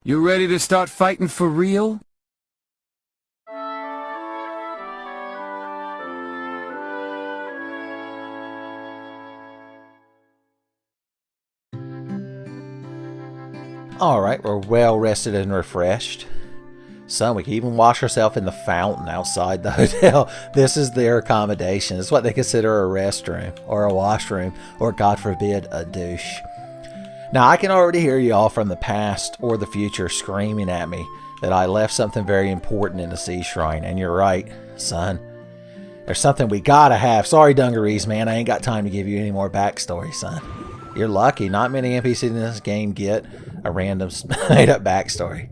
You ready to start fighting for real? Alright, we're well rested and refreshed. Son, we can even wash ourselves in the fountain outside the hotel. This is their accommodation. It's what they consider a restroom, or a washroom, or God forbid, a douche. Now, I can already hear y'all from the past or the future screaming at me that I left something very important in the Sea Shrine. And you're right, son. There's something we gotta have. Sorry, dungarees, man. I ain't got time to give you any more backstory, son. You're lucky. Not many NPCs in this game get a random made-up backstory.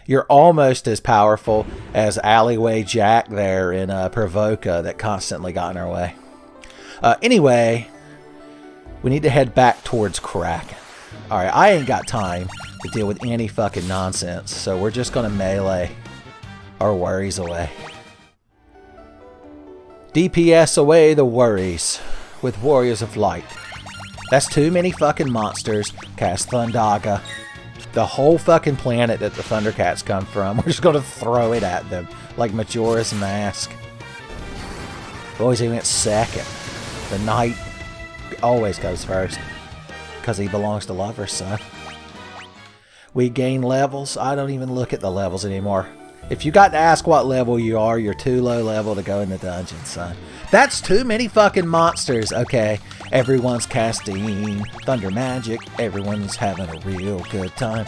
You're almost as powerful as Alleyway Jack there in Provoca that constantly got in our way. Anyway, we need to head back towards Kraken. Alright, I ain't got time to deal with any fucking nonsense, so we're just gonna melee our worries away. DPS away the worries with Warriors of Light. That's too many fucking monsters. Cast Thundaga. The whole fucking planet that the Thundercats come from, we're just gonna throw it at them like Majora's Mask. Boys, he went second. The knight always goes first because he belongs to lovers, son. We gain levels. I don't even look at the levels anymore. If you got to ask what level you are, you're too low level to go in the dungeon, son. That's too many fucking monsters. Okay, everyone's casting thunder magic. Everyone's having a real good time.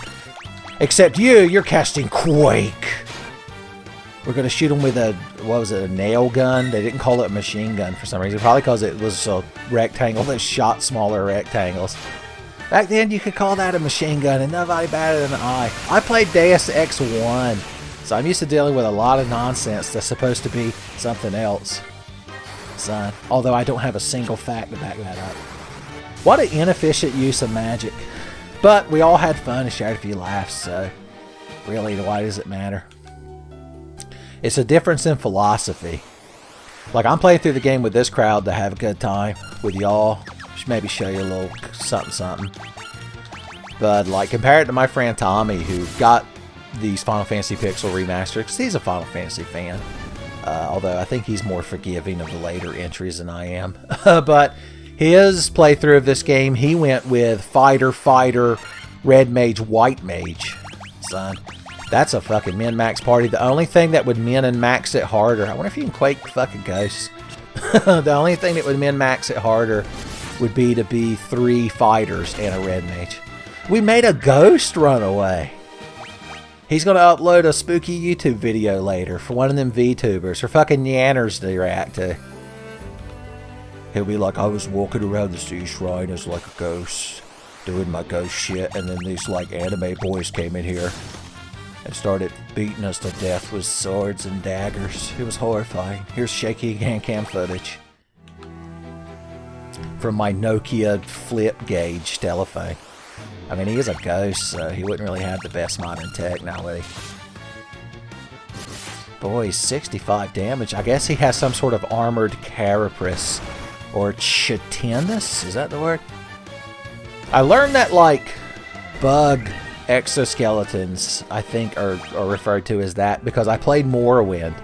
Except you're casting Quake. We're going to shoot them with a, what was it, a nail gun? They didn't call it a machine gun for some reason. Probably because it was a rectangle that shot smaller rectangles. Back then, you could call that a machine gun, and nobody batted an eye. I played Deus Ex 1. So I'm used to dealing with a lot of nonsense that's supposed to be something else, son. Although I don't have a single fact to back that up. What an inefficient use of magic. But we all had fun and shared a few laughs, so really, why does it matter? It's a difference in philosophy. Like, I'm playing through the game with this crowd to have a good time with y'all. Maybe show you a little something. But, like, compare it to my friend Tommy, who got these Final Fantasy Pixel Remaster, because he's a Final Fantasy fan. Although I think he's more forgiving of the later entries than I am. But his playthrough of this game, he went with Fighter, Red Mage, White Mage. Son, that's a fucking min-max party. The only thing that would min and max it harder, I wonder if you can Quake fucking Ghosts. The only thing that would min-max it harder would be to be 3 fighters and a Red Mage. We made a ghost run away. He's going to upload a spooky YouTube video later for one of them VTubers, for fucking Yanners to react to. He'll be like, I was walking around the Sea Shrine as like a ghost, doing my ghost shit, and then these like anime boys came in here and started beating us to death with swords and daggers. It was horrifying. Here's shaky hand cam footage from my Nokia flip gauge telephone. I mean, he is a ghost, so he wouldn't really have the best modern tech now, would he? Boy, 65 damage. I guess he has some sort of armored carapace. Or chitinous? Is that the word? I learned that, like, bug exoskeletons, I think, are referred to as that, because I played Morrowind,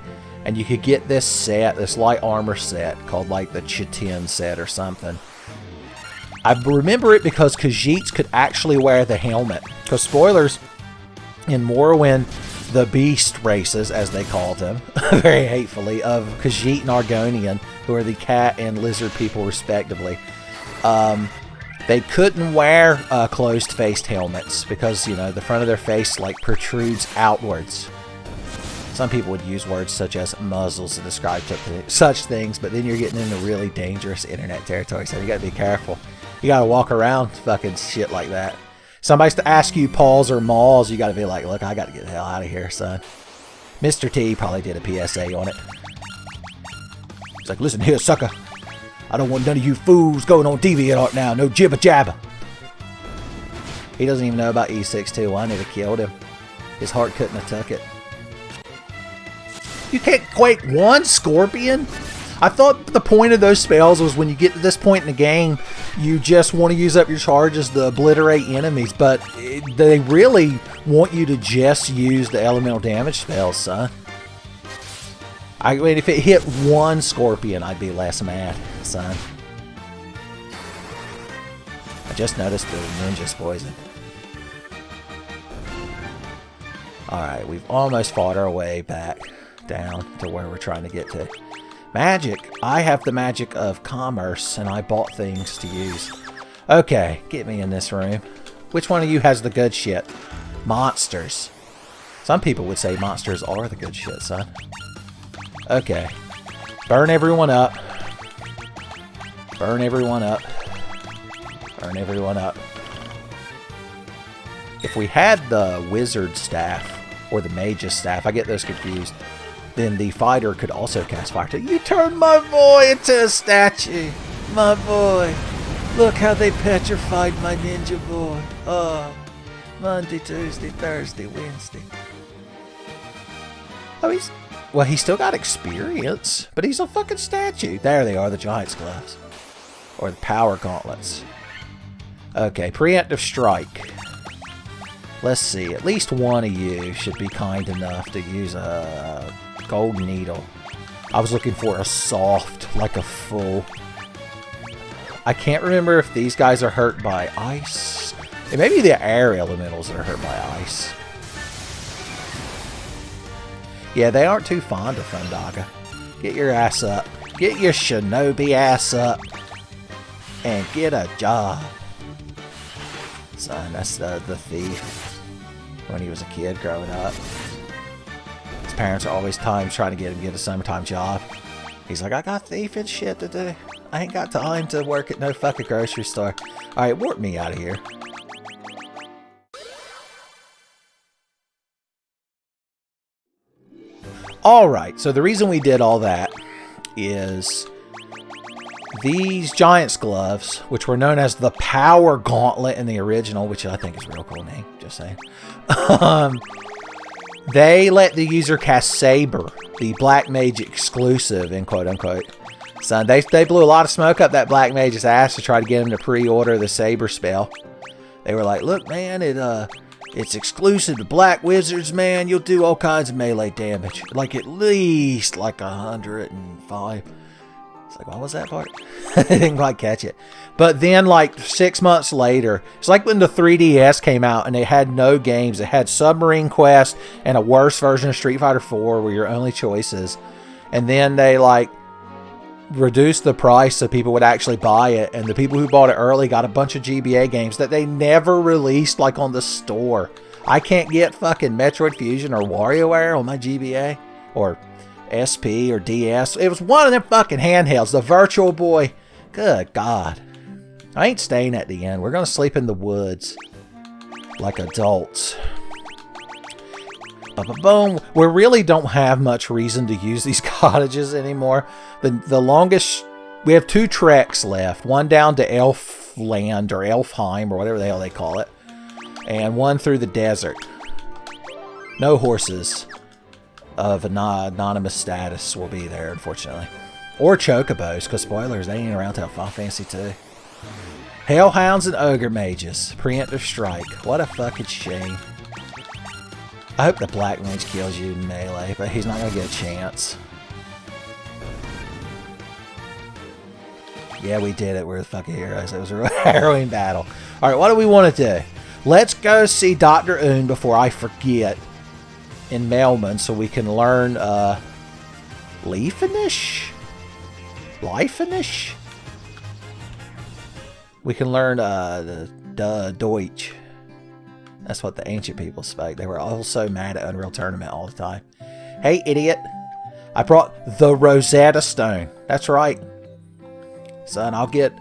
and you could get this set, this light armor set, called, like, the Chitin set or something. I remember it because Khajiits could actually wear the helmet. Because spoilers, in Morrowind, the beast races, as they call them, very hatefully, of Khajiit and Argonian, who are the cat and lizard people respectively, they couldn't wear closed-faced helmets because, you know, the front of their face, like, protrudes outwards. Some people would use words such as muzzles to describe such things, but then you're getting into really dangerous internet territory, so you gotta be careful. You gotta walk around fucking shit like that. Somebody's to ask you paws or maws, you gotta be like, look, I gotta get the hell out of here, son. Mr. T probably did a PSA on it. He's like, listen here, sucker. I don't want none of you fools going on DeviantArt now. No jibber jabber. He doesn't even know about E621. I never killed him. His heart couldn't have took it. You can't Quake one Scorpion? I thought the point of those spells was when you get to this point in the game you just want to use up your charges to obliterate enemies, but they really want you to just use the elemental damage spells, son. I mean, if it hit one scorpion, I'd be less mad, son. I just noticed the ninja's poison. Alright, we've almost fought our way back down to where we're trying to get to. Magic. I have the magic of commerce, and I bought things to use. Okay, get me in this room. Which one of you has the good shit? Monsters. Some people would say monsters are the good shit, son. Okay. Burn everyone up. Burn everyone up. Burn everyone up. If we had the wizard staff, or the mage's staff, I get those confused, then the fighter could also cast fire. You turned my boy into a statue. My boy. Look how they petrified my ninja boy. Oh. Monday, Tuesday, Thursday, Wednesday. Oh, he's still got experience, but he's a fucking statue. There they are, the Giant's Gloves. Or the Power Gauntlets. Okay, preemptive strike. Let's see, at least one of you should be kind enough to use a gold needle. I was looking for a soft, like a full. I can't remember if these guys are hurt by ice. It may be the air elementals that are hurt by ice. Yeah, they aren't too fond of Thundaga. Get your ass up. Get your shinobi ass up. And get a job. Son, that's the thief. When he was a kid growing up. His parents are always trying to get him to get a summertime job. He's like, I got thieving shit to do. I ain't got time to work at no fucking grocery store. Alright, warp me out of here. Alright, so the reason we did all that is these Giant's Gloves, which were known as the Power Gauntlet in the original, which I think is a real cool name, just saying. They let the user cast Saber, the Black Mage exclusive, in quote-unquote. So they blew a lot of smoke up that Black Mage's ass to try to get him to pre-order the Saber spell. They were like, look, man, it's exclusive to Black Wizards, man. You'll do all kinds of melee damage. Like, at least, like, 105. It's like, what was that part? I didn't quite catch it. But then, like, 6 months later, it's like when the 3DS came out and they had no games. It had Submarine Quest and a worse version of Street Fighter 4 were your only choices. And then they, like, reduced the price so people would actually buy it. And the people who bought it early got a bunch of GBA games that they never released, like, on the store. I can't get fucking Metroid Fusion or WarioWare on my GBA. Or SP or DS. It was one of them fucking handhelds. The Virtual Boy. Good God. I ain't staying at the end. We're going to sleep in the woods. Like adults. Boom. We really don't have much reason to use these cottages anymore. The longest... We have 2 treks left. One down to Elfland or Elfheim or whatever the hell they call it. And one through the desert. No horses of anonymous status will be there, unfortunately. Or chocobos, because spoilers, they ain't around till Final Fantasy 2. Hellhounds and Ogre Mages. Preemptive Strike. What a fucking shame. I hope the Black Mage kills you in melee, but he's not going to get a chance. Yeah, we did it. We're the fucking heroes. It was a harrowing battle. Alright, what do we want to do? Let's go see Dr. Oon before I forget. In Melman, so we can learn Leafinish? Lifinish? We can learn the Deutsch. That's what the ancient people spoke. They were also mad at Unreal Tournament all the time. Hey, idiot. I brought the Rosetta Stone. That's right. Son, I'll get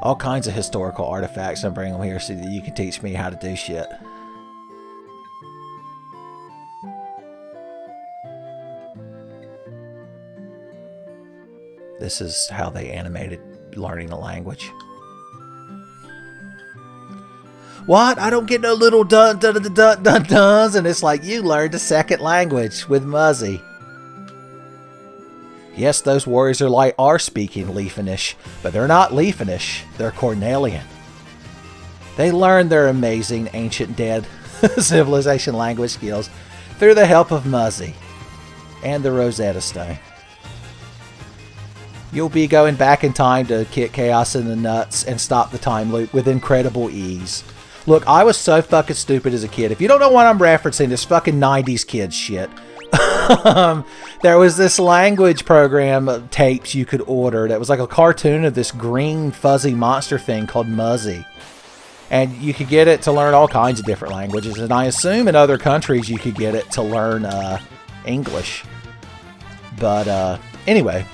all kinds of historical artifacts and bring them here so that you can teach me how to do shit. This is how they animated learning a language. What? I don't get no little dun-dun-dun-dun-duns. And it's like, you learned a second language with Muzzy. Yes, those warriors of light are speaking Leafinish, but they're not Leafinish, they're Cornelian. They learned their amazing ancient dead civilization language skills through the help of Muzzy and the Rosetta Stone. You'll be going back in time to kick Chaos in the nuts and stop the time loop with incredible ease. Look, I was so fucking stupid as a kid. If you don't know what I'm referencing, this fucking 90s kids shit. There was this language program tapes you could order that was like a cartoon of this green fuzzy monster thing called Muzzy. And you could get it to learn all kinds of different languages. And I assume in other countries you could get it to learn English. But anyway,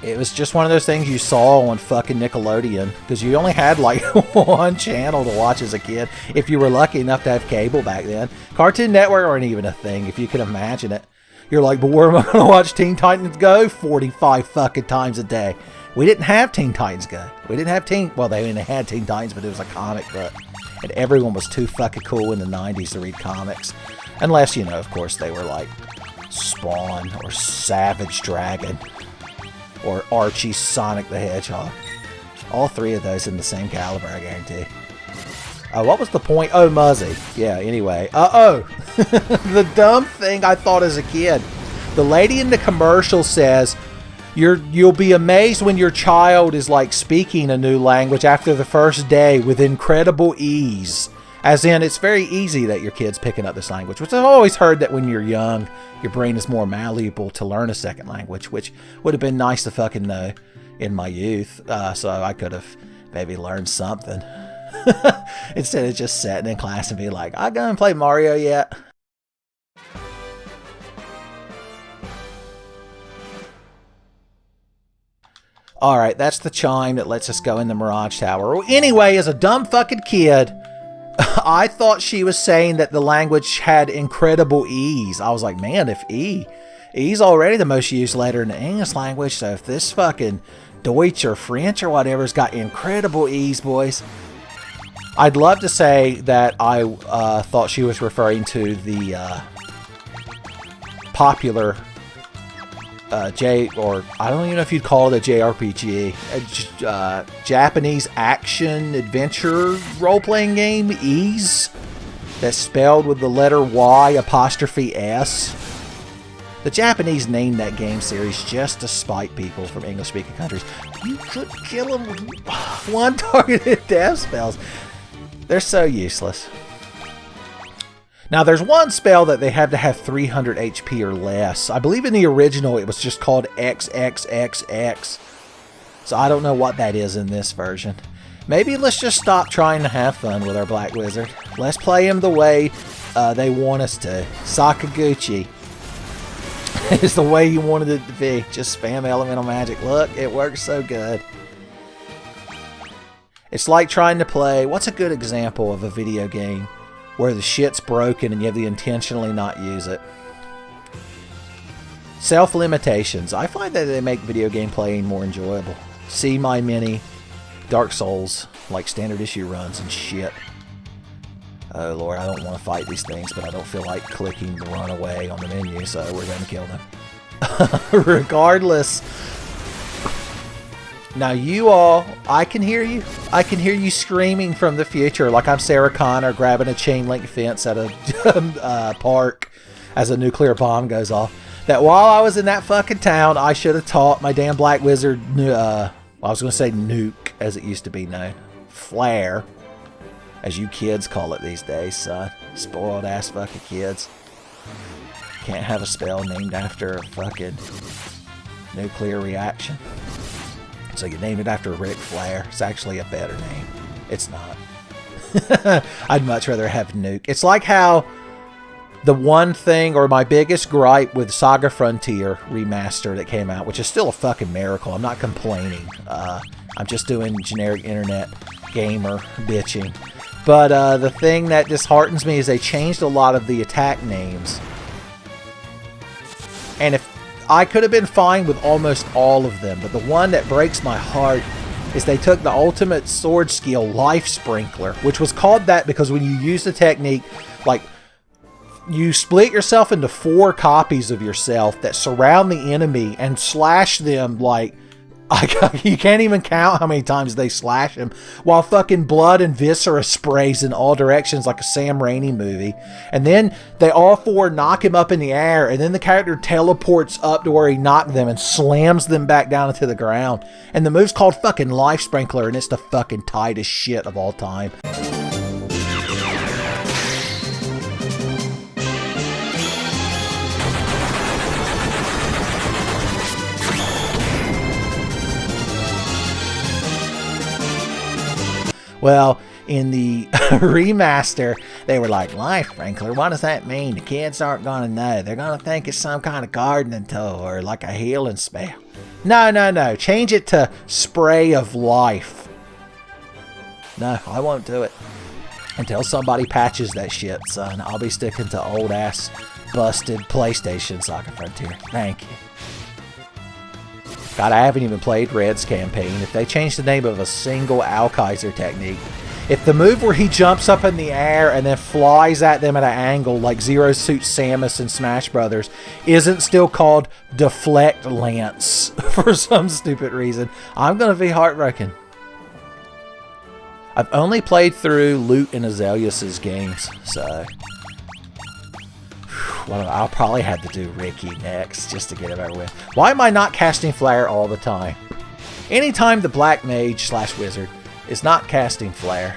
it was just one of those things you saw on fucking Nickelodeon. Because you only had like one channel to watch as a kid. If you were lucky enough to have cable back then. Cartoon Network weren't even a thing, if you can imagine it. You're like, but where am I going to watch Teen Titans Go 45 fucking times a day? We didn't have Teen Titans Go. We didn't have well, they had Teen Titans, but it was a comic book. And everyone was too fucking cool in the 90s to read comics. Unless, you know, of course, they were like Spawn or Savage Dragon or Archie Sonic the Hedgehog. All three of those in the same caliber, I guarantee. What was the point? Oh, Muzzy. Yeah, anyway. The dumb thing I thought as a kid. The lady in the commercial says, you'll be amazed when your child is like speaking a new language after the first day with incredible ease. As in, it's very easy that your kid's picking up this language. Which I've always heard that when you're young, your brain is more malleable to learn a second language. Which would have been nice to fucking know in my youth. So I could have maybe learned something. Instead of just sitting in class and being like, I go and play Mario yet? Alright, that's the chime that lets us go in the Mirage Tower. Well, anyway, as a dumb fucking kid, I thought she was saying that the language had incredible ease. I was like, man, if E's already the most used letter in the English language, so if this fucking Deutsch or French or whatever's got incredible ease, boys. I'd love to say that I thought she was referring to the popular I don't even know if you'd call it a JRPG, Japanese action adventure role-playing game, Ys, that's spelled with the letter Y''S. The Japanese named that game series just to spite people from English-speaking countries. You could kill them with one targeted death spells. They're so useless. Now, there's one spell that they have to have 300 HP or less. I believe in the original it was just called XXXX. So I don't know what that is in this version. Maybe let's just stop trying to have fun with our Black Wizard. Let's play him the way they want us to. Sakaguchi is the way you wanted it to be. Just spam elemental magic. Look, it works so good. It's like trying to play... What's a good example of a video game where the shit's broken and you have to intentionally not use it? Self-limitations. I find that they make video game playing more enjoyable. See my many Dark Souls, like standard issue runs and shit. Oh lord, I don't want to fight these things, but I don't feel like clicking the run away on the menu, so we're going to kill them. Regardless... Now you all, I can hear you. I can hear you screaming from the future like I'm Sarah Connor grabbing a chain link fence at a park as a nuclear bomb goes off. That while I was in that fucking town, I should have taught my damn Black Wizard, I was going to say nuke as it used to be known. Flare, as you kids call it these days, son. Spoiled ass fucking kids. Can't have a spell named after a fucking nuclear reaction. So you name it after Ric Flair. It's actually a better name. It's not. I'd much rather have Nuke. It's like how the one thing, or my biggest gripe with Saga Frontier Remaster that came out, which is still a fucking miracle. I'm not complaining. I'm just doing generic internet gamer bitching. But the thing that disheartens me is they changed a lot of the attack names. And if I could have been fine with almost all of them, but the one that breaks my heart is they took the ultimate sword skill, Life Sprinkler, which was called that because when you use the technique, like you split yourself into 4 copies of yourself that surround the enemy and slash them like you can't even count how many times they slash him, while fucking blood and viscera sprays in all directions like a Sam Raimi movie. And then they all 4 knock him up in the air, and then the character teleports up to where he knocked them and slams them back down into the ground. And the move's called fucking Life Sprinkler, and it's the fucking tightest shit of all time. Well, in the remaster, they were like, Life Sprinkler, what does that mean? The kids aren't going to know. They're going to think it's some kind of gardening tool or like a healing spell. No. Change it to Spray of Life. No, I won't do it. Until somebody patches that shit, son. I'll be sticking to old-ass, busted PlayStation Soccer Frontier. Thank you. God, I haven't even played Red's campaign. If they change the name of a single Alkaiser technique, if the move where he jumps up in the air and then flies at them at an angle like Zero Suit Samus in Smash Brothers isn't still called Deflect Lance for some stupid reason, I'm going to be heartbroken. I've only played through Lute and Azaleus' games, so well, I'll probably have to do Ricky next just to get it over with. Why am I not casting Flare all the time? Anytime the Black Mage / Wizard is not casting Flare,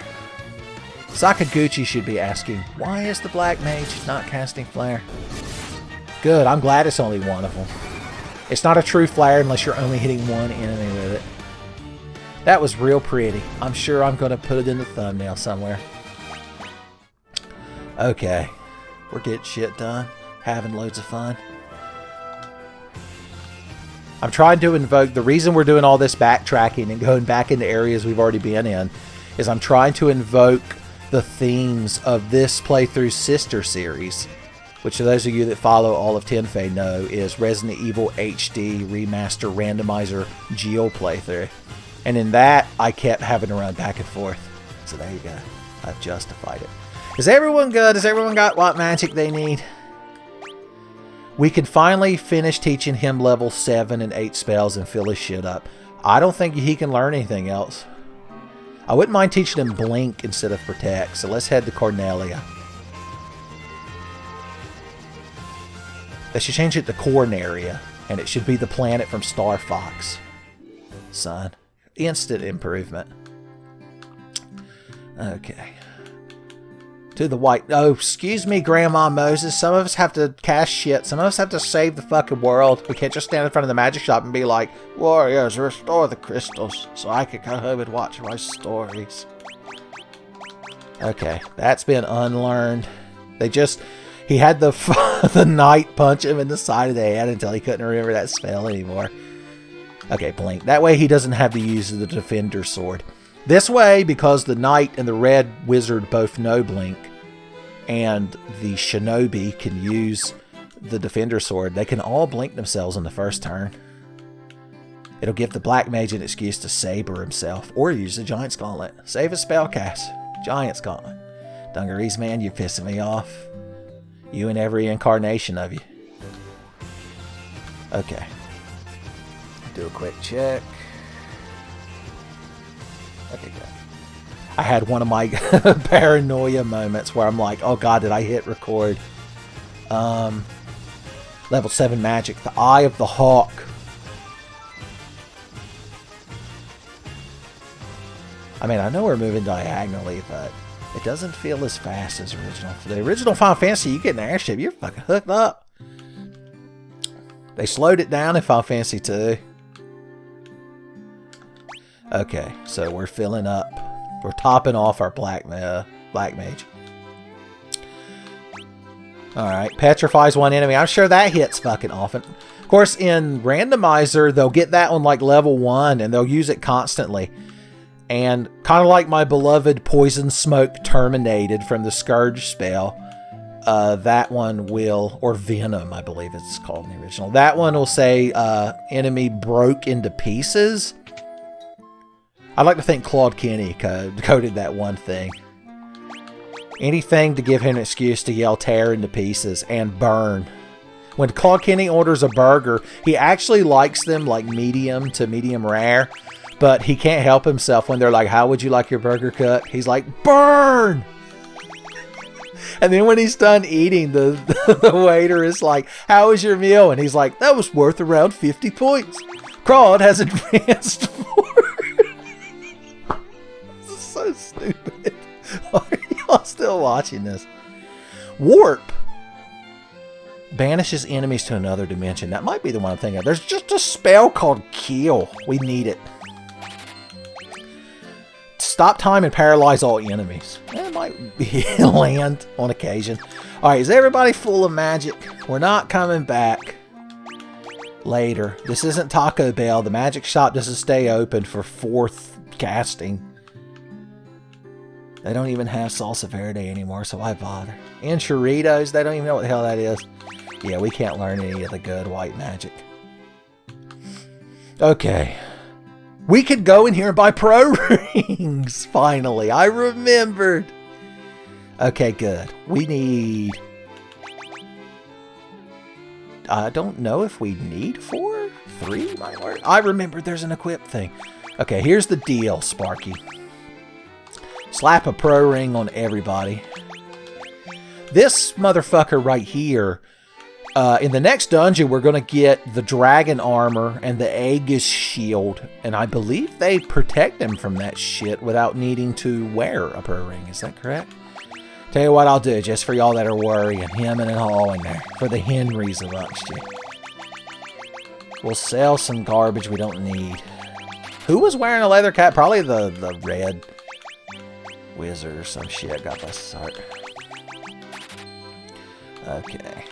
Sakaguchi should be asking, why is the Black Mage not casting Flare? Good, I'm glad it's only one of them. It's not a true Flare unless you're only hitting one enemy with it. That was real pretty. I'm sure I'm going to put it in the thumbnail somewhere. Okay, we're getting shit done. Having loads of fun. I'm trying to invoke, the reason we're doing all this backtracking and going back into areas we've already been in is I'm trying to invoke the themes of this playthrough sister series, which for those of you that follow all of Tenfey know is Resident Evil HD Remaster Randomizer Geo playthrough. And in that, I kept having to run back and forth. So there you go. I've justified it. Is everyone good? Has everyone got what magic they need? We can finally finish teaching him level 7 and 8 spells and fill his shit up. I don't think he can learn anything else. I wouldn't mind teaching him Blink instead of Protect, so let's head to Cornelia. They should change it to Corneria, and it should be the planet from Star Fox. Son, instant improvement. Okay. To the white... Oh, excuse me, Grandma Moses. Some of us have to cash shit. Some of us have to save the fucking world. We can't just stand in front of the magic shop and be like, Warriors, restore the crystals so I can come home and watch my stories. Okay, that's been unlearned. They just... He had the the knight punch him in the side of the head until he couldn't remember that spell anymore. Okay, Blink. That way he doesn't have to use the Defender Sword. This way, because the Knight and the Red Wizard both know Blink, and the Shinobi can use the Defender Sword, they can all blink themselves in the first turn. It'll give the Black Mage an excuse to saber himself, or use the Giant's Gauntlet. Save a spell cast. Giant's Gauntlet. Dungarees, man, you're pissing me off. You and every incarnation of you. Okay. Do a quick check. Okay, good. I had one of my paranoia moments where I'm like, oh god, did I hit record? Level 7 magic, the Eye of the Hawk. I mean, I know we're moving diagonally, but it doesn't feel as fast as original. For the original Final Fantasy, you get an airship, you're fucking hooked up. They slowed it down in Final Fantasy 2. Okay, so we're filling up. We're topping off our Black Mage. Alright, petrifies one enemy. I'm sure that hits fucking often. Of course, in Randomizer, they'll get that one like level 1, and they'll use it constantly. And kind of like my beloved Poison Smoke Terminated from the Scourge spell, that one will, or Venom, I believe it's called in the original. That one will say, enemy broke into pieces. I'd like to think Claude Kenny coded that one thing. Anything to give him an excuse to yell tear into pieces and burn. When Claude Kenny orders a burger, he actually likes them like medium to medium rare, but he can't help himself when they're like, how would you like your burger cut? He's like, burn! And then when he's done eating, the waiter is like, how was your meal? And he's like, that was worth around 50 points. Claude has advanced forward. This is so stupid. Why are y'all still watching this? Warp banishes enemies to another dimension. That might be the one I'm thinking of. There's just a spell called Kill. We need it. Stop time and paralyze all enemies. That might be land on occasion. Alright, is everybody full of magic? We're not coming back later. This isn't Taco Bell. The magic shop doesn't stay open for 4th casting. They don't even have salsa verde anymore, so why bother? And churritos, they don't even know what the hell that is. Yeah, we can't learn any of the good white magic. Okay. We could go in here and buy pro rings, finally. I remembered. Okay, good. We need... I don't know if we need 4? 3 might work. I remembered there's an equip thing. Okay, here's the deal, Sparky. Slap a pro ring on everybody. This motherfucker right here, in the next dungeon, we're going to get the dragon armor and the Aegis shield. And I believe they protect him from that shit without needing to wear a pro ring. Is that correct? Tell you what I'll do, just for y'all that are worrying, hemming and hawing there. For the Henrys amongst you. We'll sell some garbage we don't need. Who was wearing a leather cap? Probably the red wizard or some shit. Got my start. Okay.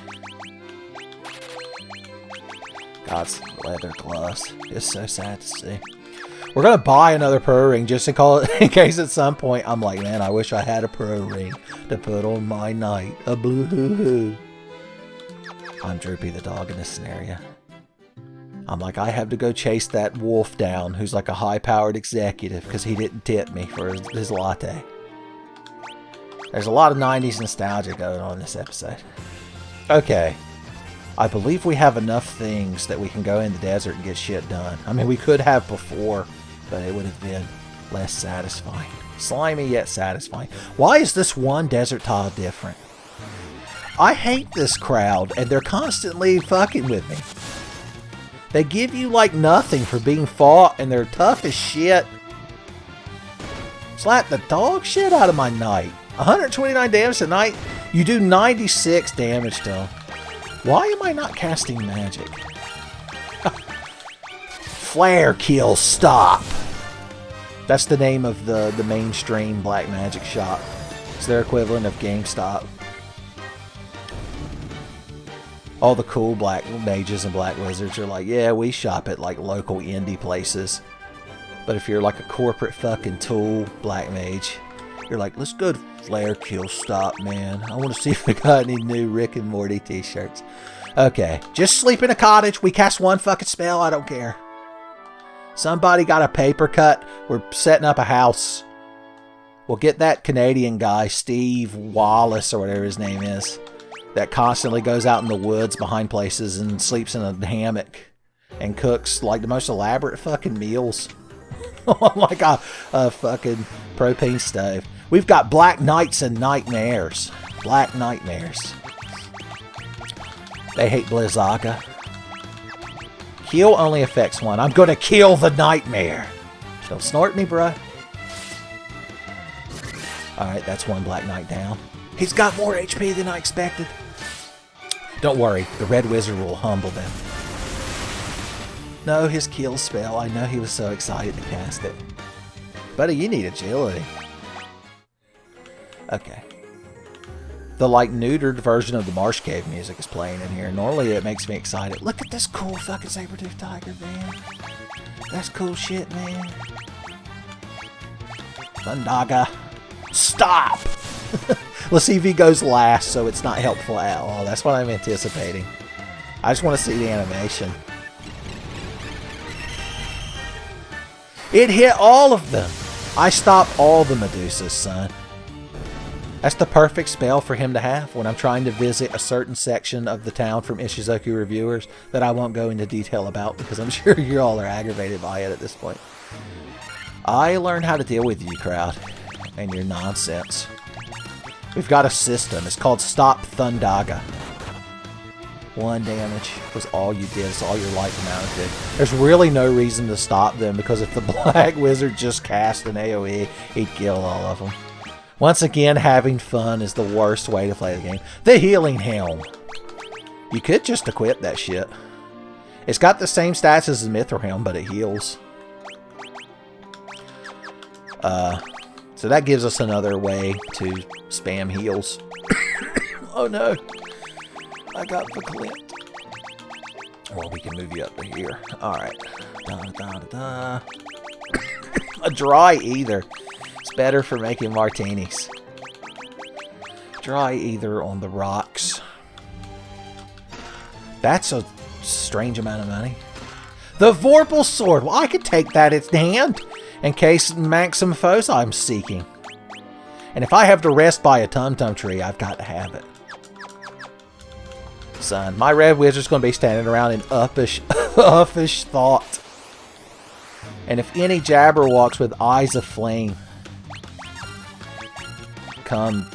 God's leather gloves. It's so sad to see. We're going to buy another pro ring just in case at some point I'm like, man, I wish I had a pro ring to put on my knight. A blue hoo-hoo. I'm Droopy the dog in this scenario. I'm like, I have to go chase that wolf down who's like a high-powered executive because he didn't tip me for his latte. There's a lot of 90s nostalgia going on in this episode. Okay. I believe we have enough things that we can go in the desert and get shit done. I mean, we could have before, but it would have been less satisfying. Slimy yet satisfying. Why is this one desert tile different? I hate this crowd, and they're constantly fucking with me. They give you like nothing for being fought, and they're tough as shit. Slap the dog shit out of my knight. 129 damage tonight. You do 96 damage to him. Why am I not casting magic? Flare kill stop. That's the name of the mainstream black magic shop. It's their equivalent of GameStop. All the cool black mages and black wizards are like, yeah, we shop at like local indie places. But if you're like a corporate fucking tool black mage, you're like, let's go to Flare Kill Stop, man. I want to see if we got any new Rick and Morty t-shirts. Okay, just sleep in a cottage. We cast one fucking spell. I don't care. Somebody got a paper cut. We're setting up a house. We'll get that Canadian guy, Steve Wallace or whatever his name is, that constantly goes out in the woods behind places and sleeps in a hammock and cooks like the most elaborate fucking meals. Like a fucking propane stove. We've got Black Knights and Nightmares. Black Nightmares. They hate Blizzaga. Kill only affects one. I'm gonna kill the Nightmare. Don't snort me, bruh. Alright, that's one Black Knight down. He's got more HP than I expected. Don't worry, the Red Wizard will humble them. No, his kill spell. I know he was so excited to cast it. Buddy, you need agility. Okay. The like neutered version of the Marsh Cave music is playing in here. Normally it makes me excited. Look at this cool fucking saber-tooth tiger, man. That's cool shit, man. Thundaga. Stop! Let's see if he goes last so it's not helpful at all. That's what I'm anticipating. I just want to see the animation. It hit all of them. I stopped all the Medusas, son. That's the perfect spell for him to have when I'm trying to visit a certain section of the town from Ishizuku reviewers that I won't go into detail about because I'm sure you all are aggravated by it at this point. I learned how to deal with you, crowd, and your nonsense. We've got a system. It's called Stop Thundaga. 1 damage was all you did. It's all your light amount did. There's really no reason to stop them because if the Black Wizard just cast an AoE, he'd kill all of them. Once again, having fun is the worst way to play the game. The Healing Helm. You could just equip that shit. It's got the same stats as the Mithril Helm, but it heals. So that gives us another way to spam heals. Oh no. I got the clip. Well, we can move you up to here. Alright. A dry ether. It's better for making martinis. Dry ether on the rocks. That's a strange amount of money. The Vorpal Sword. Well, I could take that in hand in case Maxim foes I'm seeking. And if I have to rest by a tum-tum tree, I've got to have it. Son, my red wizard's going to be standing around in uffish thought. And if any Jabberwocks with eyes of flame come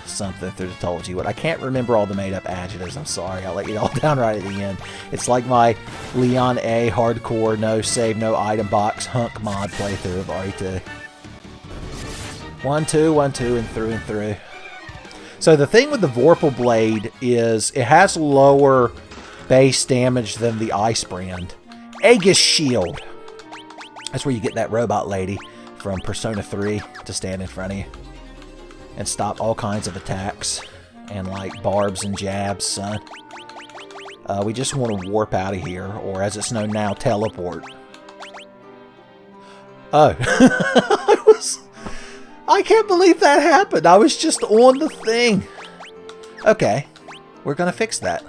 something through the told you what. I can't remember all the made-up adjectives. I'm sorry. I'll let you all down right at the end. It's like my Leon A hardcore, no save, no item box, hunk mod playthrough of RE2. 1-2, 1-2, and through. So the thing with the Vorpal Blade is it has lower base damage than the Ice Brand. Aegis Shield. That's where you get that robot lady from Persona 3 to stand in front of you and stop all kinds of attacks and like barbs and jabs, son. We just want to warp out of here, or as it's known now, teleport. Oh. I can't believe that happened. I was just on the thing. Okay. We're going to fix that.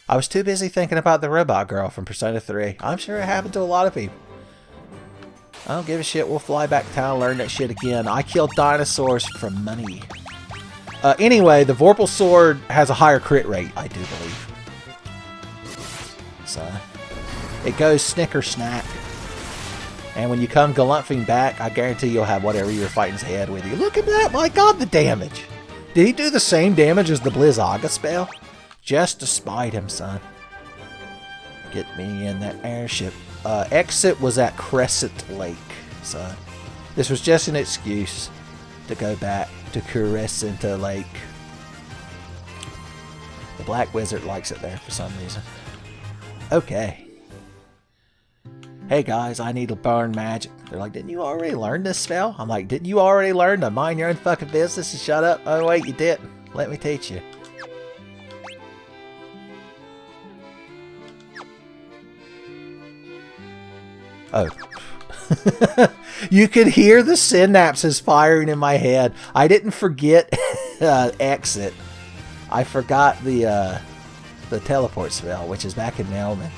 I was too busy thinking about the robot girl from Persona 3. I'm sure it happened to a lot of people. I don't give a shit. We'll fly back to town and learn that shit again. I killed dinosaurs for money. Anyway, the Vorpal Sword has a higher crit rate, I do believe. So, it goes snicker snack. And when you come galumphing back, I guarantee you'll have whatever you were fighting's head with you. Look at that! My god, the damage! Did he do the same damage as the Blizzaga spell? Just to spite him, son. Get me in that airship. Exit was at Crescent Lake, son. This was just an excuse to go back to Crescent Lake. The Black Wizard likes it there for some reason. Okay. Hey guys, I need to burn magic. They're like, didn't you already learn this spell? I'm like, didn't you already learn to mind your own fucking business and shut up? Oh wait, you didn't. Let me teach you. Oh. You could hear the synapses firing in my head. I didn't forget exit. I forgot the teleport spell, which is back in Melman.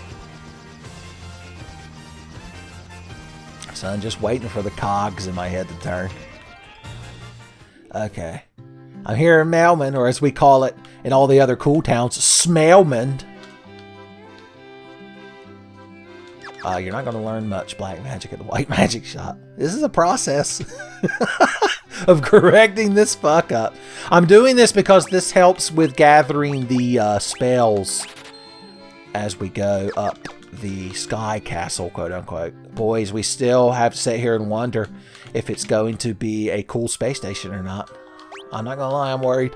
So I'm just waiting for the cogs in my head to turn. Okay. I'm here in Melman, or as we call it in all the other cool towns, Smelman. You're not going to learn much black magic at the white magic shop. This is a process of correcting this fuck up. I'm doing this because this helps with gathering the spells as we go up the sky castle, quote unquote. Boys, we still have to sit here and wonder if it's going to be a cool space station or not. I'm not going to lie, I'm worried.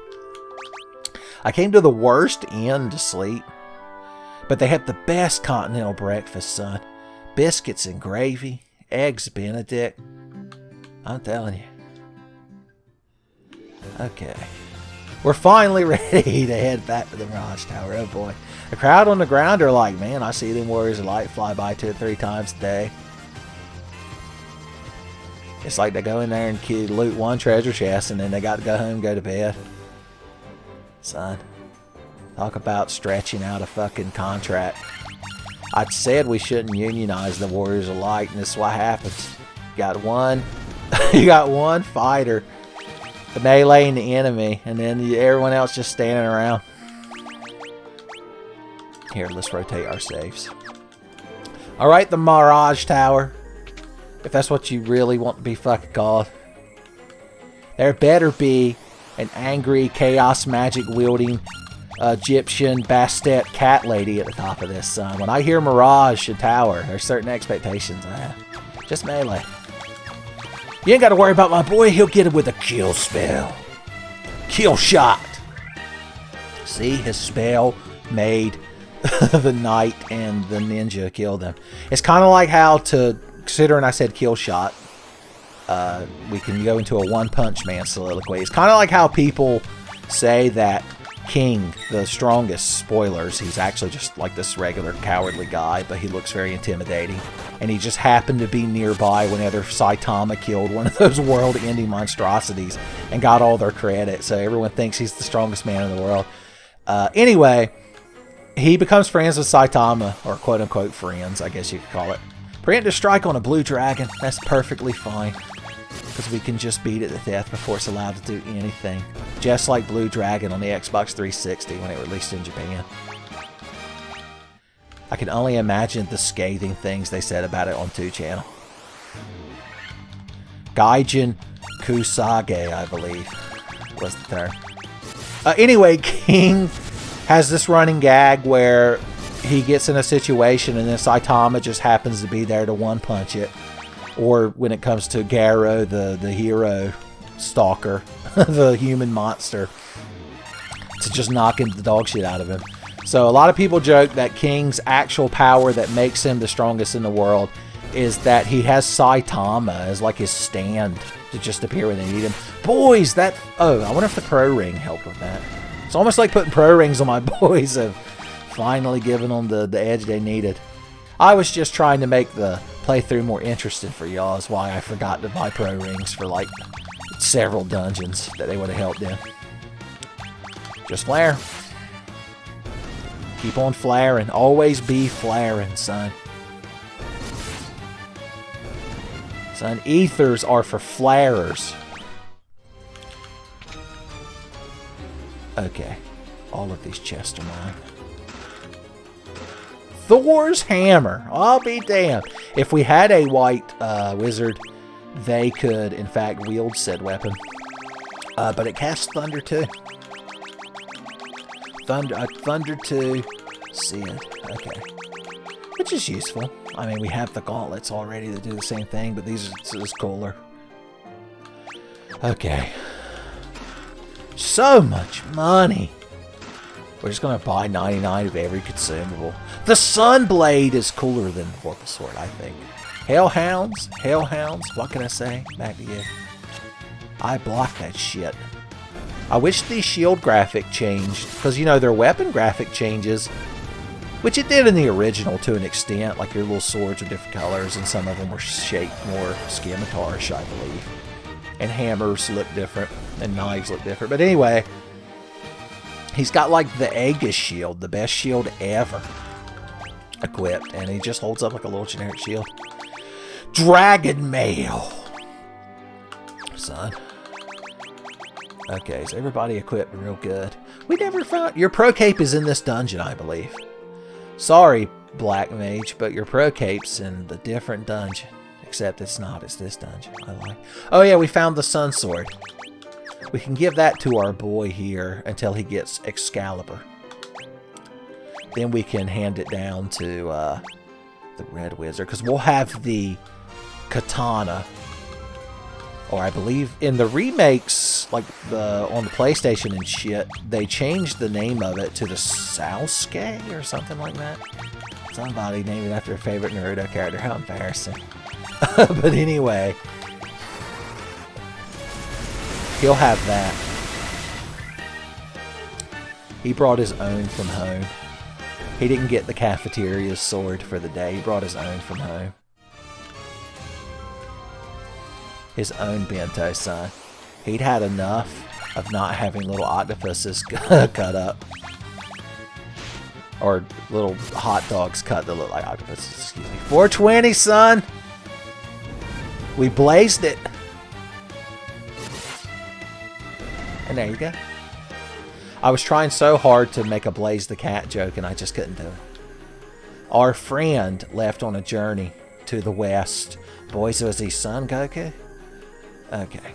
I came to the worst inn to sleep, but they have the best continental breakfast, son. Biscuits and gravy, eggs Benedict. I'm telling you. Okay. We're finally ready to head back to the Mirage Tower. Oh boy. The crowd on the ground are like, man, I see them Warriors of Light fly by 2 or 3 times a day. It's like they go in there and loot one treasure chest and then they got to go home and go to bed. Son. Talk about stretching out a fucking contract. I said we shouldn't unionize the Warriors of Light, and this is what happens. Got one You got one fighter meleeing the enemy, and then everyone else just standing around. Here, let's rotate our saves. Alright, the Mirage Tower. If that's what you really want to be fucking called. There better be an angry, chaos magic wielding Egyptian Bastet cat lady at the top of this, son. When I hear Mirage Tower, there's certain expectations I have. Just melee. You ain't got to worry about my boy. He'll get it with a kill spell. Kill shot. See, his spell made the knight and the ninja kill them. It's kind of like how to, considering I said kill shot, we can go into a One Punch Man soliloquy. It's kind of like how people say that King, the strongest, spoilers, he's actually just like this regular cowardly guy, but he looks very intimidating. And he just happened to be nearby whenever Saitama killed one of those world-ending monstrosities and got all their credit. So everyone thinks he's the strongest man in the world. Anyway, he becomes friends with Saitama, or quote-unquote friends, I guess you could call it. Preemptive strike on a blue dragon. That's perfectly fine. Because we can just beat it to death before it's allowed to do anything. Just like Blue Dragon on the Xbox 360 when it released in Japan. I can only imagine the scathing things they said about it on 2channel. Gaijin Kusage, I believe, was the term. Anyway, King has this running gag where he gets in a situation and then Saitama just happens to be there to one-punch it. Or when it comes to Garo, the hero stalker, the human monster, to just knocking the dog shit out of him. So a lot of people joke that King's actual power that makes him the strongest in the world is that he has Saitama as like his stand to just appear when they need him. Boys, that... Oh, I wonder if the pro ring helped with that. It's almost like putting pro rings on my boys of finally giving them the edge they needed. I was just trying to make the playthrough more interesting for y'all, is why I forgot to buy pro rings for like several dungeons that they would have helped in. Just flare. Keep on flaring. Always be flaring, son. Son, ethers are for flarers. Okay. All of these chests are mine. Thor's hammer. I'll be damned. If we had a white wizard, they could, in fact, wield said weapon. But it casts thunder too. Thunder to Sid. Okay. Which is useful. I mean, we have the gauntlets already that do the same thing, but these are just cooler. Okay. So much money. We're just going to buy 99 of every consumable. The Sunblade is cooler than the Vorpal Sword, I think. Hellhounds? Hellhounds? What can I say? Back to you. I block that shit. I wish the shield graphic changed, because, you know, their weapon graphic changes, which it did in the original to an extent, like your little swords are different colors, and some of them were shaped more scimitarish, I believe. And hammers look different, and knives look different. But anyway, he's got like the Aegis shield, the best shield ever equipped, and he just holds up like a little generic shield. Dragon Mail! Son. Okay, so everybody equipped real good. We never found... Your Pro Cape is in this dungeon, I believe. Sorry, Black Mage, but your Pro Cape's in the different dungeon. Except it's not, it's this dungeon. I like... Oh yeah, we found the Sun Sword. We can give that to our boy here until he gets Excalibur. Then we can hand it down to the Red Wizard, because we'll have the Katana. Or I believe in the remakes, like on the PlayStation and shit, they changed the name of it to the Sasuke or something like that. Somebody named it after a favorite Naruto character. How embarrassing. But anyway, he'll have that. He brought his own from home. He didn't get the cafeteria sword for the day. He brought his own from home. His own bento, son. He'd had enough of not having little octopuses cut up. Or little hot dogs cut that look like octopuses, excuse me. 420, son! We blazed it. And there you go. I was trying so hard to make a Blaze the Cat joke, and I just couldn't do it. Our friend left on a journey to the west. Boys, was he Son Goku? Okay.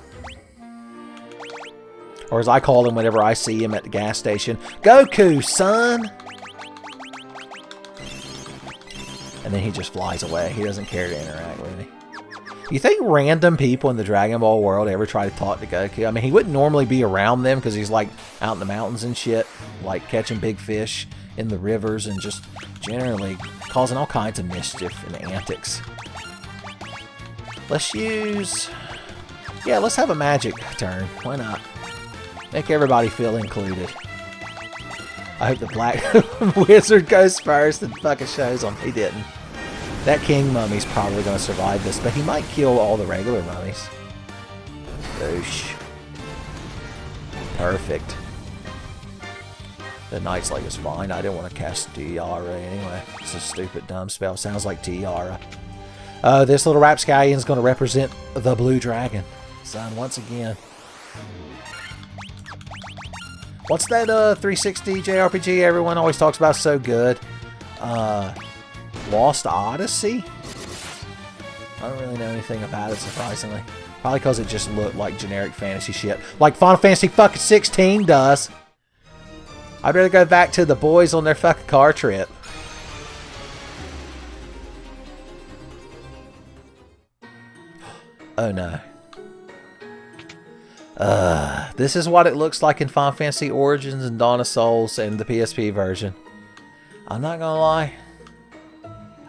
Or as I call him whenever I see him at the gas station, Goku, son! And then he just flies away. He doesn't care to interact with me. You think random people in the Dragon Ball world ever try to talk to Goku? I mean, he wouldn't normally be around them because he's like out in the mountains and shit, like catching big fish in the rivers and just generally causing all kinds of mischief and antics. Let's use... Yeah, let's have a magic turn. Why not? Make everybody feel included. I hope the Black Wizard goes first and fucking shows him. He didn't. That King Mummy's probably going to survive this, but he might kill all the regular mummies. Boosh. Perfect. The Knight's Leg is fine. I didn't want to cast Tiara anyway. It's a stupid, dumb spell. Sounds like Tiara. This little rapscallion is going to represent the Blue Dragon. Son, once again. What's that 360 JRPG everyone always talks about so good? Lost Odyssey? I don't really know anything about it, surprisingly. Probably because it just looked like generic fantasy shit. Like Final Fantasy fucking 16 does. I'd rather go back to the boys on their fucking car trip. Oh no. This is what it looks like in Final Fantasy Origins and Dawn of Souls and the PSP version. I'm not gonna lie.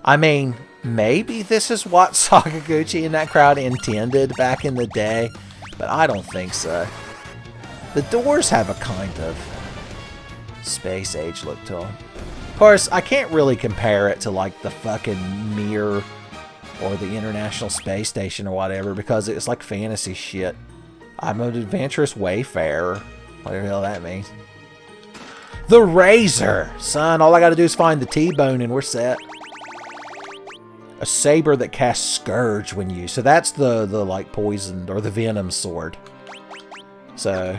I mean, maybe this is what Sakaguchi and that crowd intended back in the day, but I don't think so. The doors have a kind of space age look to them. Of course, I can't really compare it to like the fucking Mir or the International Space Station or whatever because it's like fantasy shit. I'm an adventurous wayfarer. Whatever the hell that means. The Razor! Son, all I gotta do is find the T-Bone and we're set. A saber that casts Scourge when used. So that's the like poisoned or the venom sword. So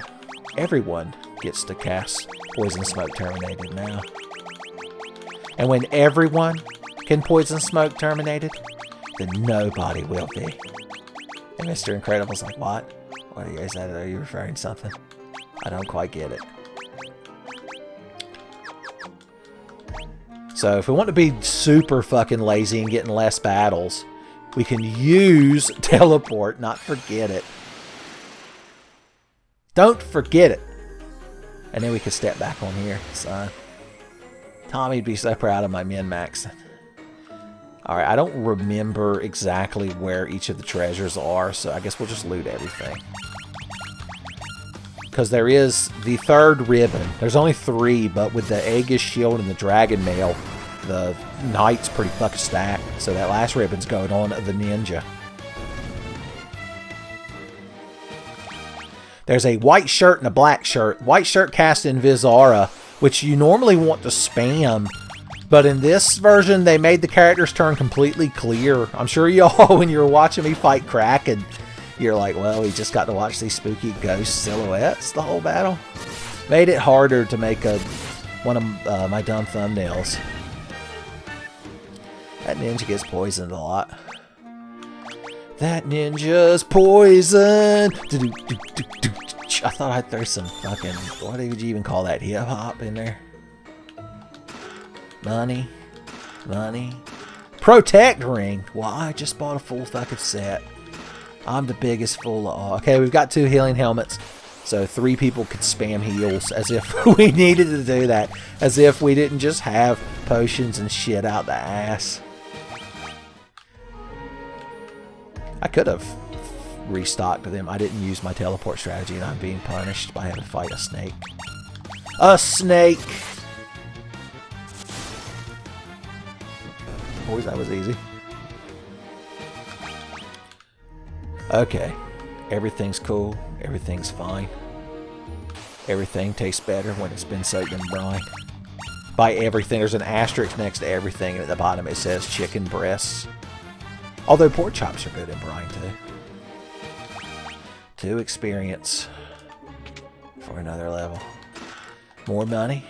everyone gets to cast Poison Smoke Terminated now. And when everyone can Poison Smoke Terminated, then nobody will be. And Mr. Incredible's like, what? What are you guys at? Are you referring to something? I don't quite get it. So if we want to be super fucking lazy and get in less battles, we can use teleport, not forget it. Don't forget it. And then we can step back on here, son. Tommy'd be so proud of my min-max. Alright, I don't remember exactly where each of the treasures are, so I guess we'll just loot everything. Because there is the third ribbon. There's only 3, but with the Aegis Shield and the Dragon Mail, the Knight's pretty fucking stacked. So that last ribbon's going on the Ninja. There's a white shirt and a black shirt. White shirt cast in Vizara, which you normally want to spam. But in this version, they made the characters turn completely clear. I'm sure y'all, when you were watching me fight Kraken, you're like, well, we just got to watch these spooky ghost silhouettes the whole battle. Made it harder to make one of my dumb thumbnails. That ninja gets poisoned a lot. That ninja's poisoned. I thought I'd throw some fucking, what would you even call that, hip hop in there? Money. Money. Protect ring. Well, I just bought a full fucking set. I'm the biggest fool of all. Okay, we've got 2 healing helmets. So 3 people could spam heals as if we needed to do that. As if we didn't just have potions and shit out the ass. I could have restocked them. I didn't use my teleport strategy and I'm being punished by having to fight a snake. A snake! Boys, that was easy. Okay. Everything's cool. Everything's fine. Everything tastes better when it's been soaked in brine. By everything, there's an asterisk next to everything, and at the bottom it says chicken breasts. Although pork chops are good in brine too. 2 experience for another level. More money.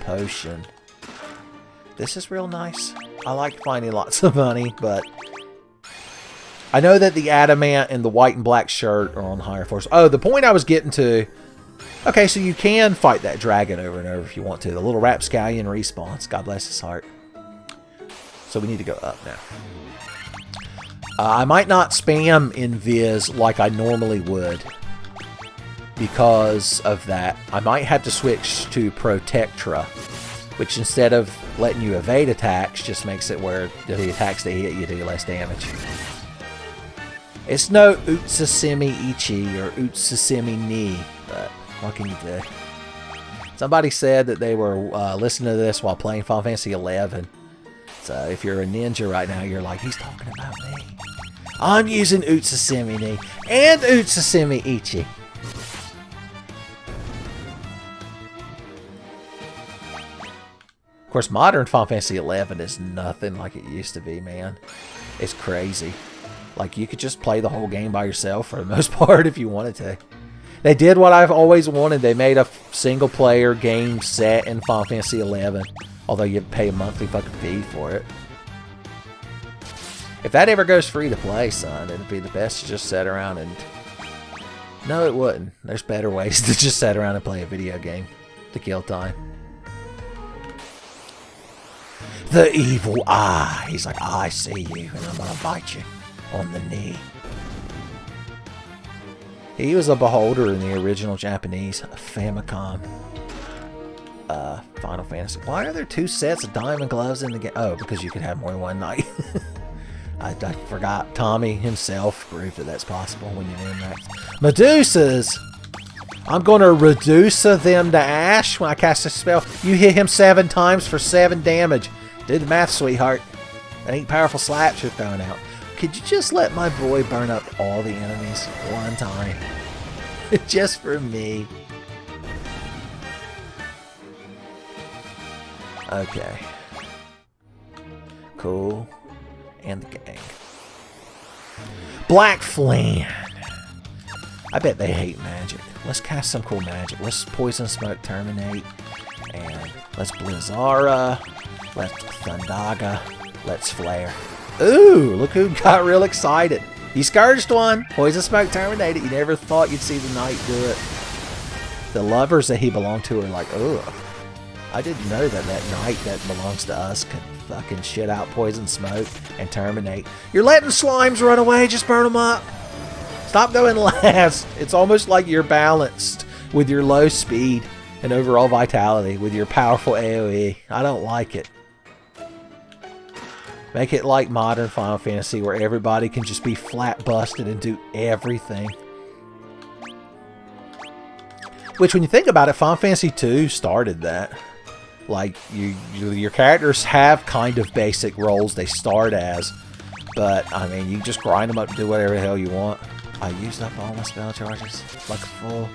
Potion. This is real nice. I like finding lots of money, but I know that the adamant and the white and black shirt are on higher force. Oh, the point I was getting to... Okay, so you can fight that dragon over and over if you want to. The little rapscallion respawns. God bless his heart. So we need to go up now. I might not spam Invis like I normally would because of that. I might have to switch to Protectra, which instead of letting you evade attacks, just makes it where the attacks they hit you do less damage. It's no Utsusimi Ichi or Utsusimi Ni, but what can you do? Somebody said that they were listening to this while playing Final Fantasy XI. So if you're a ninja right now, you're like, he's talking about me. I'm using Utsusimi Ni and Utsusimi Ichi. Of course, modern Final Fantasy XI is nothing like it used to be, man. It's crazy. Like, you could just play the whole game by yourself for the most part if you wanted to. They did what I've always wanted. They made a single-player game set in Final Fantasy XI. Although you pay a monthly fucking fee for it. If that ever goes free to play, son, it'd be the best to just sit around and... No, it wouldn't. There's better ways to just sit around and play a video game to kill time. The evil eye. He's like, I see you, and I'm gonna bite you on the knee. He was a beholder in the original Japanese Famicom Final Fantasy. Why are there two sets of diamond gloves in the game? Oh, because you could have more than one knight. I forgot. Tommy himself proved that that's possible when you min-max. Medusas! I'm going to reduce them to ash when I cast a spell. You hit him 7 times for 7 damage. Do the math, sweetheart. That ain't powerful slaps you're throwing out. Could you just let my boy burn up all the enemies one time? Just for me. Okay. Cool. And the gang. Black Flan. I bet they hate magic. Let's cast some cool magic. Let's Poison Smoke Terminate. And let's Blizzara. Let's Thundaga. Let's Flare. Ooh, look who got real excited. He scourged one. Poison Smoke Terminated. You never thought you'd see the knight do it. The lovers that he belonged to are like, ugh. I didn't know that that knight that belongs to us could fucking shit out Poison Smoke and Terminate. You're letting slimes run away. Just burn them up. Stop going last. It's almost like you're balanced with your low speed and overall vitality with your powerful AoE. I don't like it. Make it like modern Final Fantasy where everybody can just be flat busted and do everything. Which, when you think about it, Final Fantasy 2 started that. Like, your characters have kind of basic roles they start as. But, I mean, you just grind them up and do whatever the hell you want. I used up all my spell charges. Like a fool.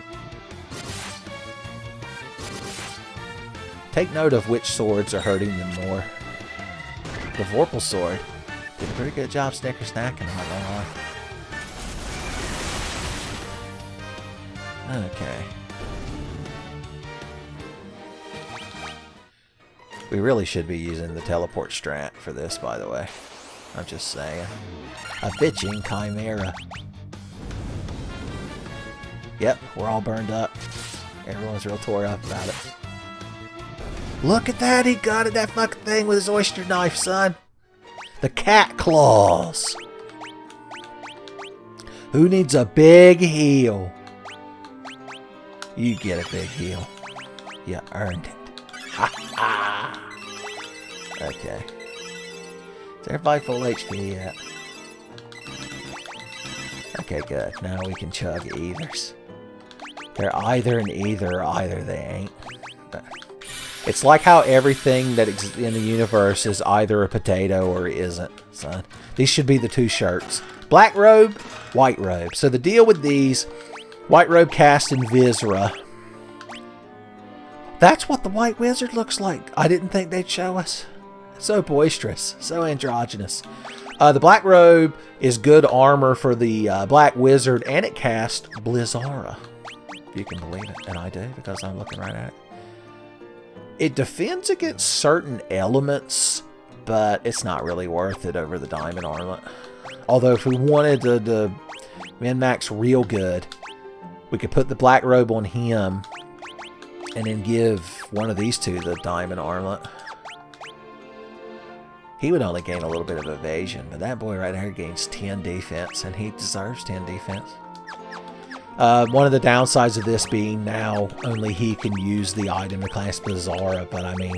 Take note of which swords are hurting them more. The Vorpal sword did a pretty good job snicker snacking, I'm not gonna lie. Okay. We really should be using the teleport strat for this, by the way. I'm just saying. A bitching chimera. Yep, we're all burned up. Everyone's real tore up about it. Look at that, he got it, that fucking thing with his oyster knife, son. The cat claws. Who needs a big heal? You get a big heal. You earned it. Ha ha. Okay. Is everybody full HP yet? Okay, good. Now we can chug ethers. They're either an either or either they ain't. It's like how everything that exists in the universe is either a potato or isn't, son. These should be the two shirts. Black robe, white robe. So the deal with these, white robe cast in Visra. That's what the white wizard looks like. I didn't think they'd show us. So boisterous, so androgynous. The black robe is good armor for the black wizard, and it casts Blizzara. if you can believe it. And I do, because I'm looking right at it. It defends against certain elements, but it's not really worth it over the diamond armlet. Although if we wanted to min-max real good, we could put the black robe on him and then give one of these two the diamond armlet. He would only gain a little bit of evasion, but that boy right there gains 10 defense, and he deserves 10 defense. One of the downsides of this being now only he can use the item to class Bizarra, but I mean,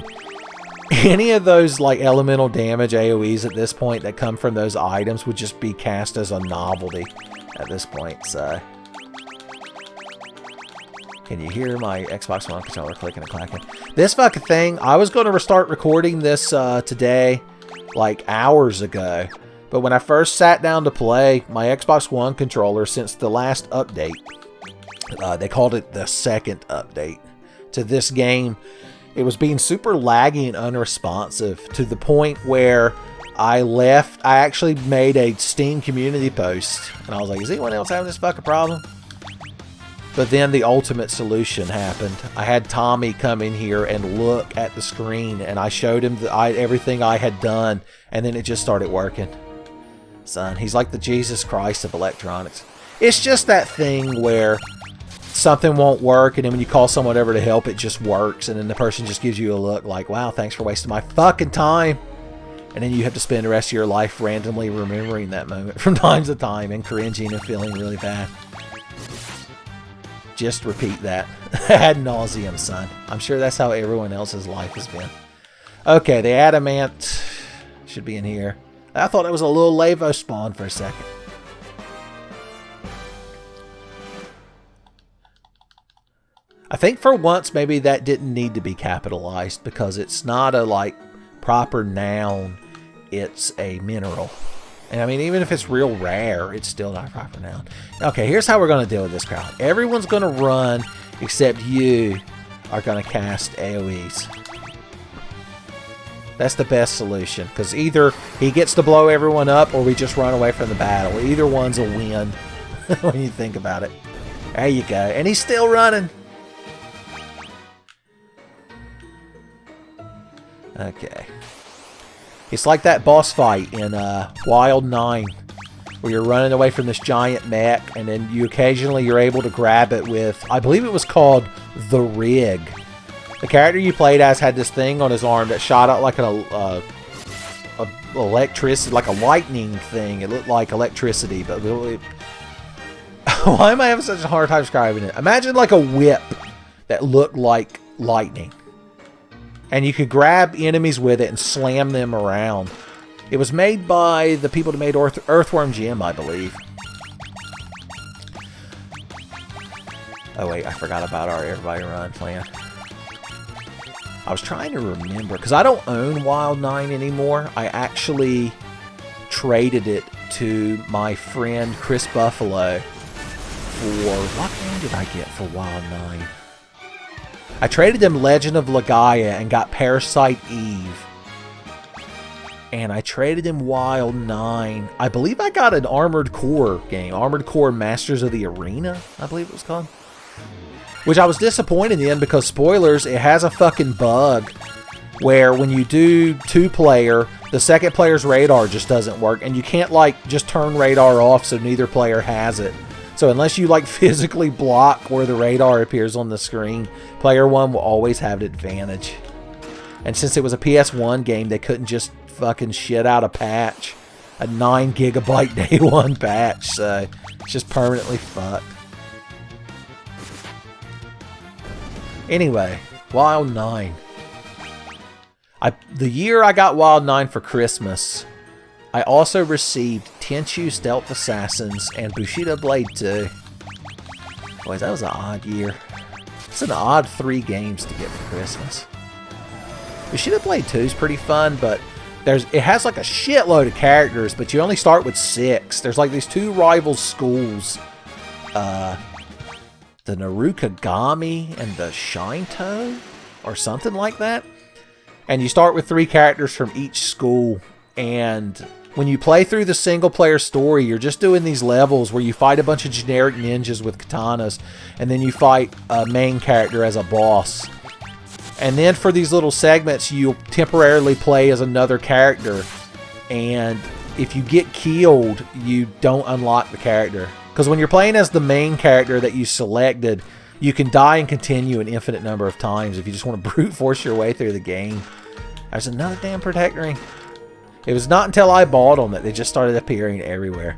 any of those like elemental damage AoEs at this point that come from those items would just be cast as a novelty at this point, so. Can you hear my Xbox One controller clicking and clacking? This fucking thing, I was going to restart recording this today, like hours ago. But when I first sat down to play, my Xbox One controller, since the last update, they called it the second update to this game, it was being super laggy and unresponsive to the point where I actually made a Steam community post. And I was like, is anyone else having this fucking problem? But then the ultimate solution happened. I had Tommy come in here and look at the screen, and I showed him everything I had done, and then it just started working. Son, he's like the Jesus Christ of electronics. It's just that thing where something won't work, and then when you call someone over to help, it just works, and then the person just gives you a look like, wow, thanks for wasting my fucking time. And then you have to spend the rest of your life randomly remembering that moment from time to time and cringing and feeling really bad. Just repeat that ad nauseum, son. I'm sure that's how everyone else's life has been. Okay, the adamant should be in here. I thought it was a little Lavo spawn for a second. I think for once maybe that didn't need to be capitalized because it's not a like proper noun. It's a mineral. And I mean, even if it's real rare, it's still not a proper noun. Okay, here's how we're going to deal with this crowd. Everyone's going to run, except you are going to cast AoEs. That's the best solution, because either he gets to blow everyone up, or we just run away from the battle. Either one's a win, when you think about it. There you go. And he's still running. Okay. It's like that boss fight in Wild 9, where you're running away from this giant mech, and then you're able to grab it with, I believe it was called the Rig. The character you played as had this thing on his arm that shot out like an electricity, like a lightning thing. It looked like electricity, but really, why am I having such a hard time describing it? Imagine like a whip that looked like lightning. And you could grab enemies with it and slam them around. It was made by the people that made Earthworm Jim, I believe. Oh wait, I forgot about our Everybody Run plan. I was trying to remember, because I don't own Wild 9 anymore. I actually traded it to my friend Chris Buffalo for... What game did I get for Wild 9? I traded him Legend of Legaia and got Parasite Eve. And I traded him Wild 9. I believe I got an Armored Core game. Armored Core Masters of the Arena, I believe it was called. Which I was disappointed in because, spoilers, it has a fucking bug where when you do two-player, the second player's radar just doesn't work. And you can't, like, just turn radar off so neither player has it. So unless you like physically block where the radar appears on the screen, player one will always have an advantage. And since it was a PS1 game, they couldn't just fucking shit out a patch. A 9 gigabyte day one patch, so it's just permanently fucked. Anyway, Wild 9. The year I got Wild 9 for Christmas, I also received Tenchu Stealth Assassins and Bushido Blade 2. Boys, that was an odd year. It's an odd 3 games to get for Christmas. Bushido Blade 2 is pretty fun, but it has like a shitload of characters, but you only start with 6. There's like these 2 rival schools. The Narukagami and the Shinto, or something like that. And you start with 3 characters from each school, and when you play through the single-player story, you're just doing these levels where you fight a bunch of generic ninjas with katanas, and then you fight a main character as a boss. And then for these little segments, you'll temporarily play as another character. And if you get killed, you don't unlock the character. Because when you're playing as the main character that you selected, you can die and continue an infinite number of times if you just want to brute force your way through the game. There's another damn protect ring. It was not until I bought them that they just started appearing everywhere.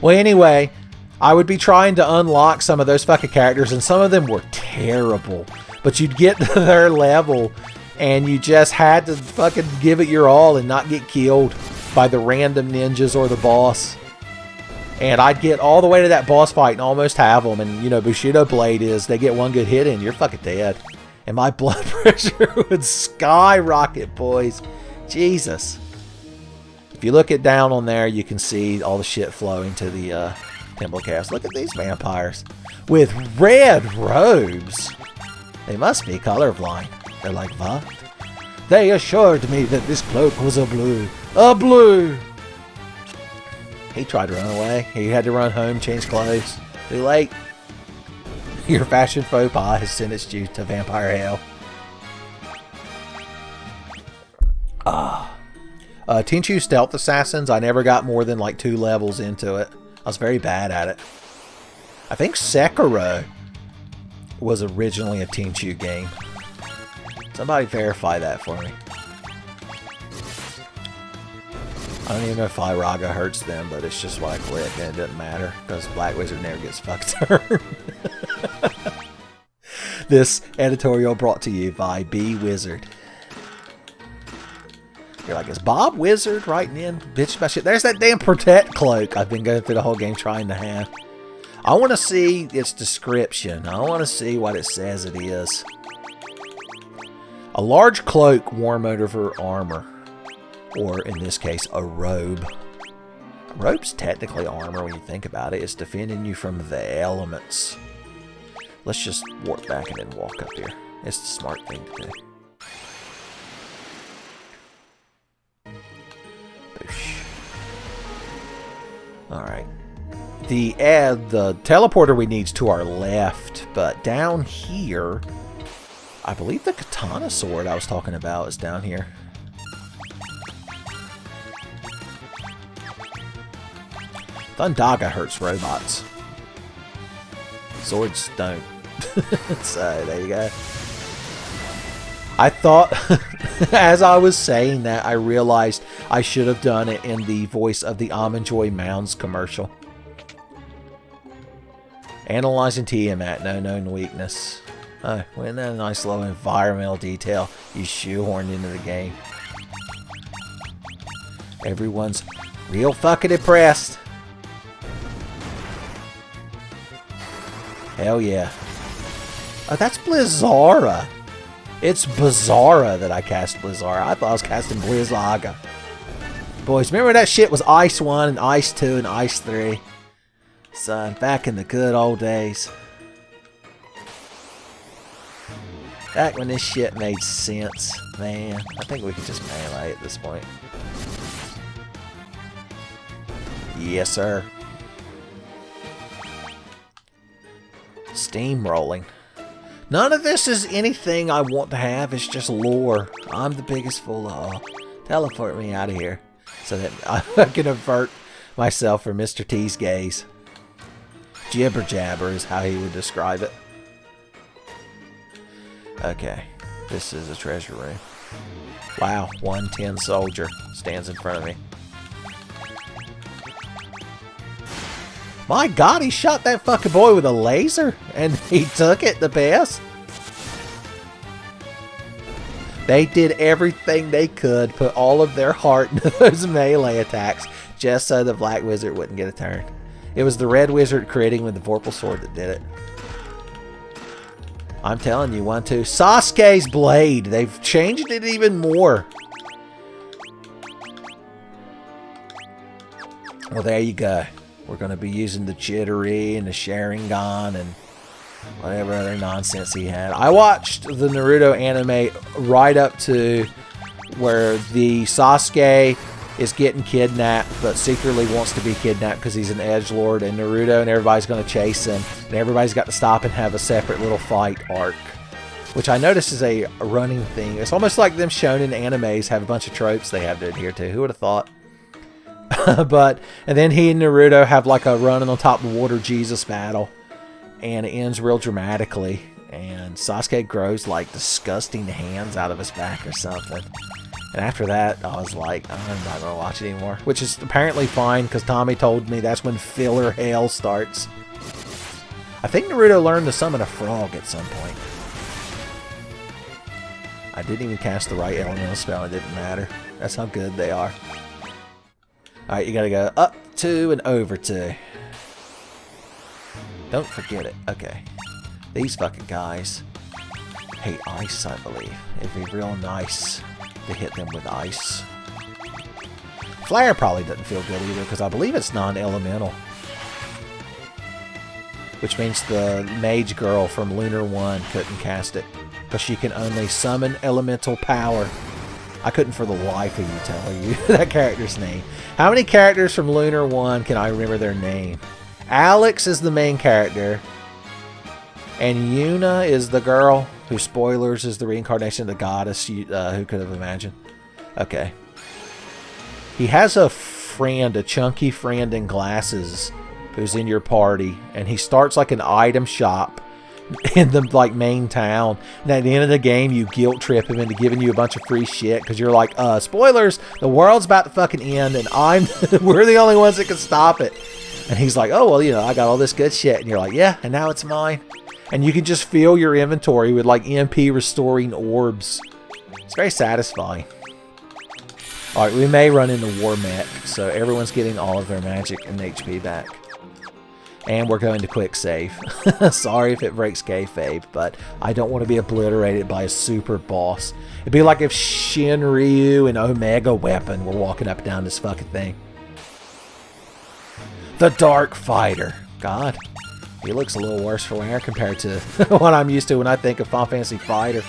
Well, anyway, I would be trying to unlock some of those fucking characters, and some of them were terrible. But you'd get to their level, and you just had to fucking give it your all and not get killed by the random ninjas or the boss. And I'd get all the way to that boss fight and almost have them. And, you know, Bushido Blade is, they get one good hit in, you're fucking dead. And my blood pressure would skyrocket, boys. Jesus. If you look it down on there, you can see all the shit flowing to the Temple Cast. Look at these vampires with red robes. They must be colorblind. They're like, what? They assured me that this cloak was a blue. A blue! He tried to run away. He had to run home, change clothes. Too late. Your fashion faux pas has sentenced you to vampire hell. Tenchu Stealth Assassins, I never got more than like 2 levels into it. I was very bad at it. I think Sekiro was originally a Tenchu game. Somebody verify that for me. I don't even know if Iraga hurts them, but it's just what I click and it doesn't matter because Black Wizard never gets fucked turned. This editorial brought to you by B Wizard. You're like, is Bob Wizard writing in bitch about shit? There's that damn protect cloak I've been going through the whole game trying to have. I want to see its description. I want to see what it says it is. A large cloak worn over armor. Or, in this case, a robe. A robe's technically armor when you think about it. It's defending you from the elements. Let's just warp back and then walk up here. It's the smart thing to do. Boosh. Alright. The teleporter we need is to our left, but down here, I believe the katana sword I was talking about is down here. Thundaga hurts robots. Swords don't. So, there you go. I thought, as I was saying that, I realized I should have done it in the voice of the Almond Joy Mounds commercial. Analyzing Tiamat, no known weakness. Oh, wasn't that a nice little environmental detail you shoehorned into the game? Everyone's real fucking impressed. Hell yeah. Oh, that's Blizzara. It's Bizarra that I cast Blizzara. I thought I was casting Blizzaga. Boys, remember that shit was Ice 1 and Ice 2 and Ice 3? Son, back in the good old days. Back when this shit made sense. Man, I think we can just melee at this point. Yes, sir. Steamrolling. None of this is anything I want to have. It's just lore. I'm the biggest fool of all. Teleport me out of here so that I can avert myself from Mr. T's gaze. Jibber jabber is how he would describe it. Okay, this is a treasure room. Wow, 110 soldier stands in front of me. My God, he shot that fucking boy with a laser, and he took it the best. They did everything they could, put all of their heart into those melee attacks, just so the Black Wizard wouldn't get a turn. It was the Red Wizard critting with the Vorpal Sword that did it. I'm telling you, 1-2. Sasuke's Blade. They've changed it even more. Well, there you go. We're going to be using the Jittery and the Sharingan and whatever other nonsense he had. I watched the Naruto anime right up to where the Sasuke is getting kidnapped, but secretly wants to be kidnapped because he's an edgelord, and Naruto and everybody's going to chase him, and everybody's got to stop and have a separate little fight arc, which I notice is a running thing. It's almost like them shonen animes have a bunch of tropes they have to adhere to. Who would have thought? And then he and Naruto have like a running on top of the water Jesus battle, and it ends real dramatically, and Sasuke grows like disgusting hands out of his back or something. And after that, I was like, I'm not going to watch it anymore. Which is apparently fine, because Tommy told me that's when filler hell starts. I think Naruto learned to summon a frog at some point. I didn't even cast the right elemental spell, it didn't matter. That's how good they are. Alright, you gotta go up 2 and over 2. Don't forget it. Okay. These fucking guys hate ice, I believe. It'd be real nice to hit them with ice. Flare probably doesn't feel good either, because I believe it's non-elemental. Which means the mage girl from Lunar 1 couldn't cast it, because she can only summon elemental power. I couldn't for the life of you tell you that character's name. How many characters from Lunar 1 can I remember their name? Alex is the main character, and Yuna is the girl who, spoilers, is the reincarnation of the goddess. Who could have imagined? Okay. He has a friend, a chunky friend in glasses, who's in your party, and he starts like an item shop in the like main town. And at the end of the game, you guilt trip him into giving you a bunch of free shit because you're like, spoilers, the world's about to fucking end, and we're the only ones that can stop it. And he's like, oh well, you know, I got all this good shit, and you're like, yeah, and now it's mine. And you can just fill your inventory with like MP restoring orbs. It's very satisfying. Alright, we may run into Warmech, so everyone's getting all of their magic and HP back. And we're going to quick save. Sorry if it breaks kayfabe, but I don't want to be obliterated by a super boss. It'd be like if Shinryu and Omega Weapon were walking up and down this fucking thing. The Dark Fighter. God. He looks a little worse for wear compared to what I'm used to when I think of Final Fantasy Fighter.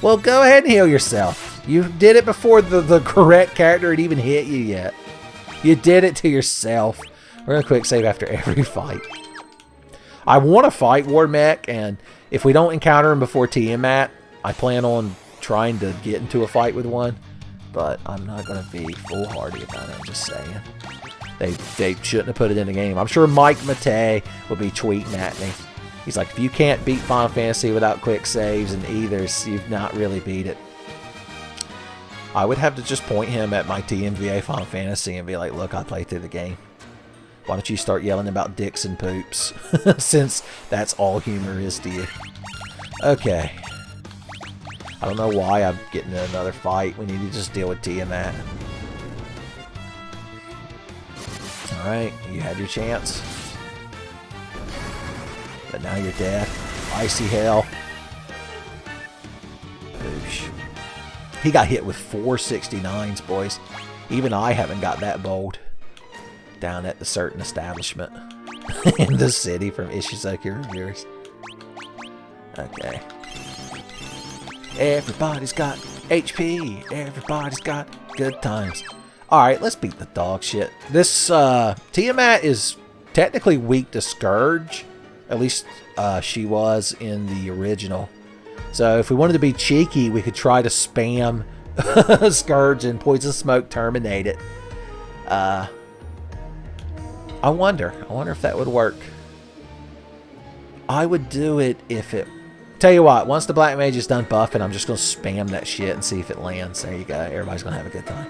Well, go ahead and heal yourself. You did it before the correct character had even hit you yet. You did it to yourself. We're going to quick save after every fight. I want to fight Warmech, and if we don't encounter him before Tiamat, I plan on trying to get into a fight with one. But I'm not going to be foolhardy about it, I'm just saying. They shouldn't have put it in the game. I'm sure Mike Matei will be tweeting at me. He's like, if you can't beat Final Fantasy without quick saves and either, you've not really beat it. I would have to just point him at my TMVA Final Fantasy and be like, look, I played through the game. Why don't you start yelling about dicks and poops? Since that's all humor is to you. Okay. I don't know why I'm getting in another fight. We need to just deal with Tiamat. Alright, you had your chance. But now you're dead. Icy hell. Boosh. He got hit with 469s, boys. Even I haven't got that bold. Down at the certain establishment in the city from Ishizuki Reviewers. Okay. Everybody's got HP. Everybody's got good times. Alright, let's beat the dog shit. This Tiamat is technically weak to Scourge. At least she was in the original. So if we wanted to be cheeky, we could try to spam Scourge and Poison Smoke terminate it. I wonder if that would work. I would do it if it... Tell you what, once the Black Mage is done buffing, I'm just going to spam that shit and see if it lands. There you go. Everybody's going to have a good time.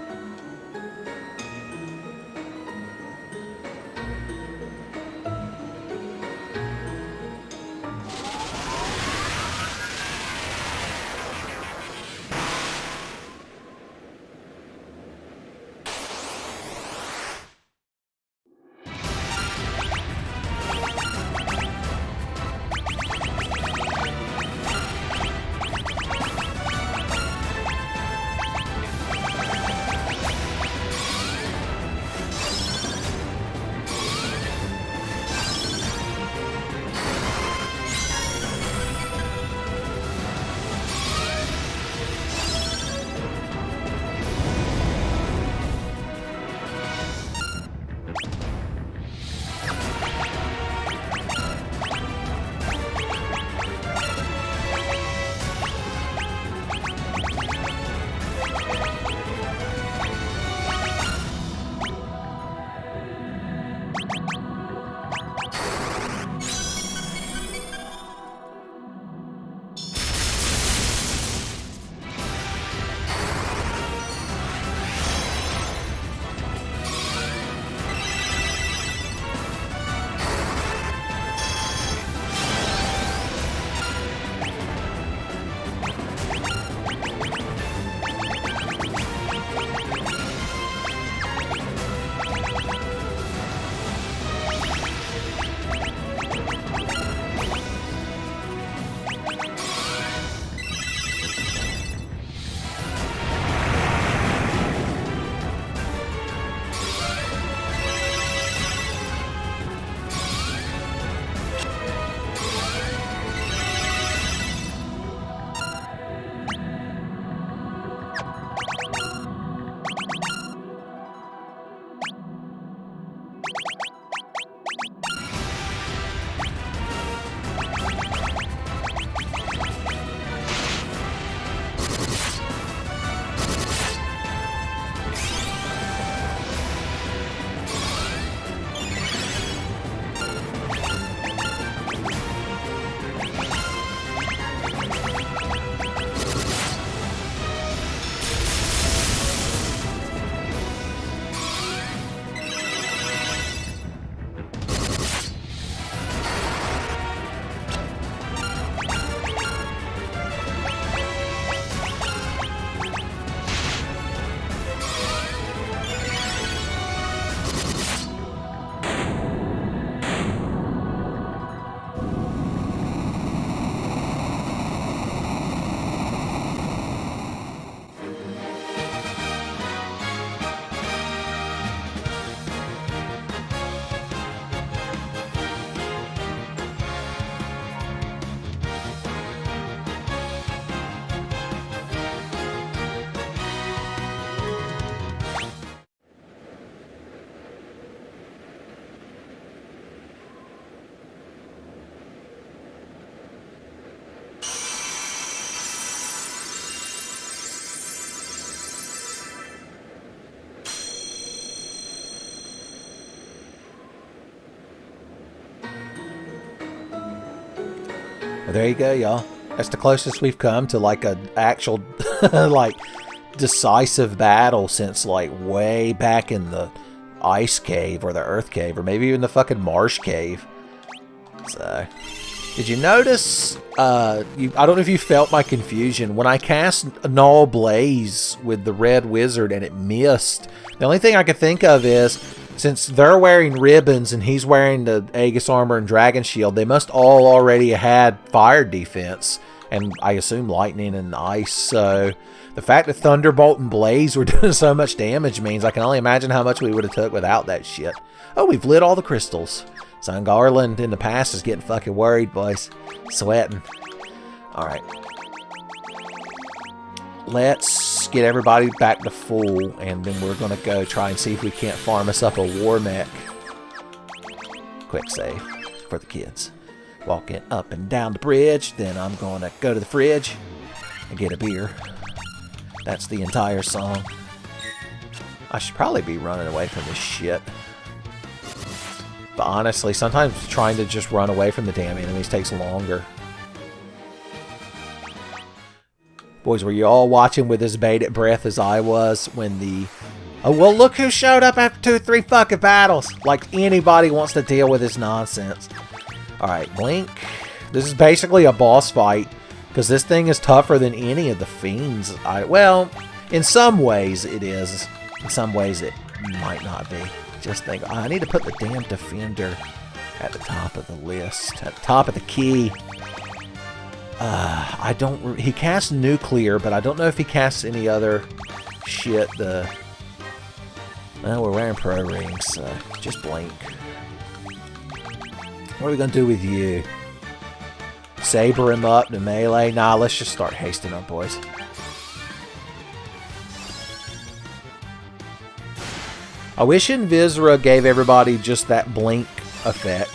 Well, there you go, y'all. That's the closest we've come to like an actual like decisive battle since like way back in the ice cave or the earth cave or maybe even the fucking marsh cave. So, did you notice, I don't know if you felt my confusion. When I cast Null Blaze with the red wizard and it missed, the only thing I could think of is, since they're wearing ribbons and he's wearing the Aegis armor and dragon shield, they must all already had fire defense. And I assume lightning and ice, so the fact that Thunderbolt and Blaze were doing so much damage means I can only imagine how much we would have took without that shit. Oh, we've lit all the crystals. Son Garland in the past is getting fucking worried, boys. Sweating. Alright. Let's get everybody back to full, and then we're going to go try and see if we can't farm us up a Warmech. Quick save for the kids. Walking up and down the bridge, then I'm going to go to the fridge and get a beer. That's the entire song. I should probably be running away from this shit. But honestly, sometimes trying to just run away from the damn enemies takes longer. Boys, were you all watching with as bated breath as I was when the... Oh, well, look who showed up after 2-3 fucking battles. Like anybody wants to deal with this nonsense. Alright, Blink. This is basically a boss fight, because this thing is tougher than any of the fiends. Well, in some ways it is. In some ways it might not be. Just think, I need to put the damn defender at the top of the list. At the top of the key. He casts nuclear, but I don't know if he casts any other shit. Well, we're wearing pro rings, so just Blink. What are we going to do with you? Saber him up to melee? Nah, let's just start hasting up, boys. I wish Invisra gave everybody just that blink effect.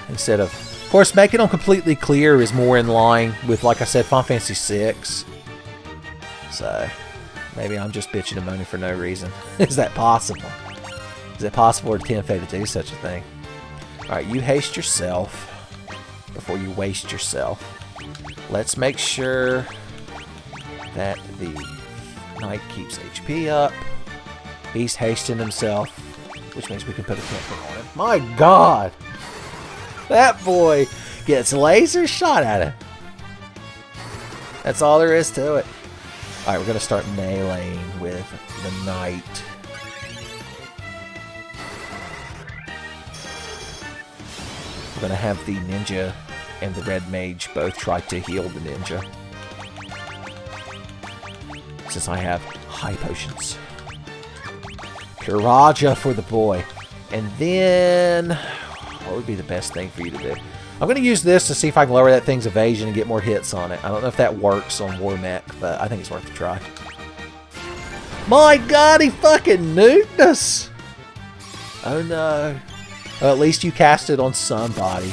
Instead of... Of course, making them completely clear is more in line with, like I said, Final Fantasy VI. So, maybe I'm just bitching and moaning for no reason. Is that possible? Is it possible for Tenfey to do such a thing? Alright, you haste yourself before you waste yourself. Let's make sure that the knight keeps HP up. He's hasting himself, which means we can put a temper on him. My god! That boy gets laser shot at him. That's all there is to it. Alright, we're going to start meleeing with the knight. We're going to have the ninja and the red mage both try to heal the ninja. Since I have high potions. Kiraja for the boy. And then... what would be the best thing for you to do? I'm going to use this to see if I can lower that thing's evasion and get more hits on it. I don't know if that works on Warmech, but I think it's worth a try. My god, he fucking nuked us! Oh no. Well, at least you cast it on somebody.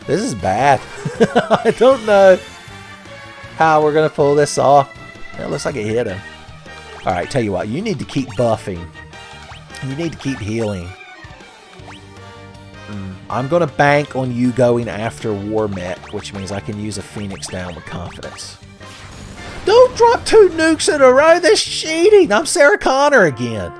This is bad. I don't know how we're going to pull this off. It looks like it hit him. Alright, tell you what. You need to keep buffing. You need to keep healing. I'm going to bank on you going after Warmech, which means I can use a Phoenix down with confidence. Don't drop 2 nukes in a row. That's cheating. I'm Sarah Connor again.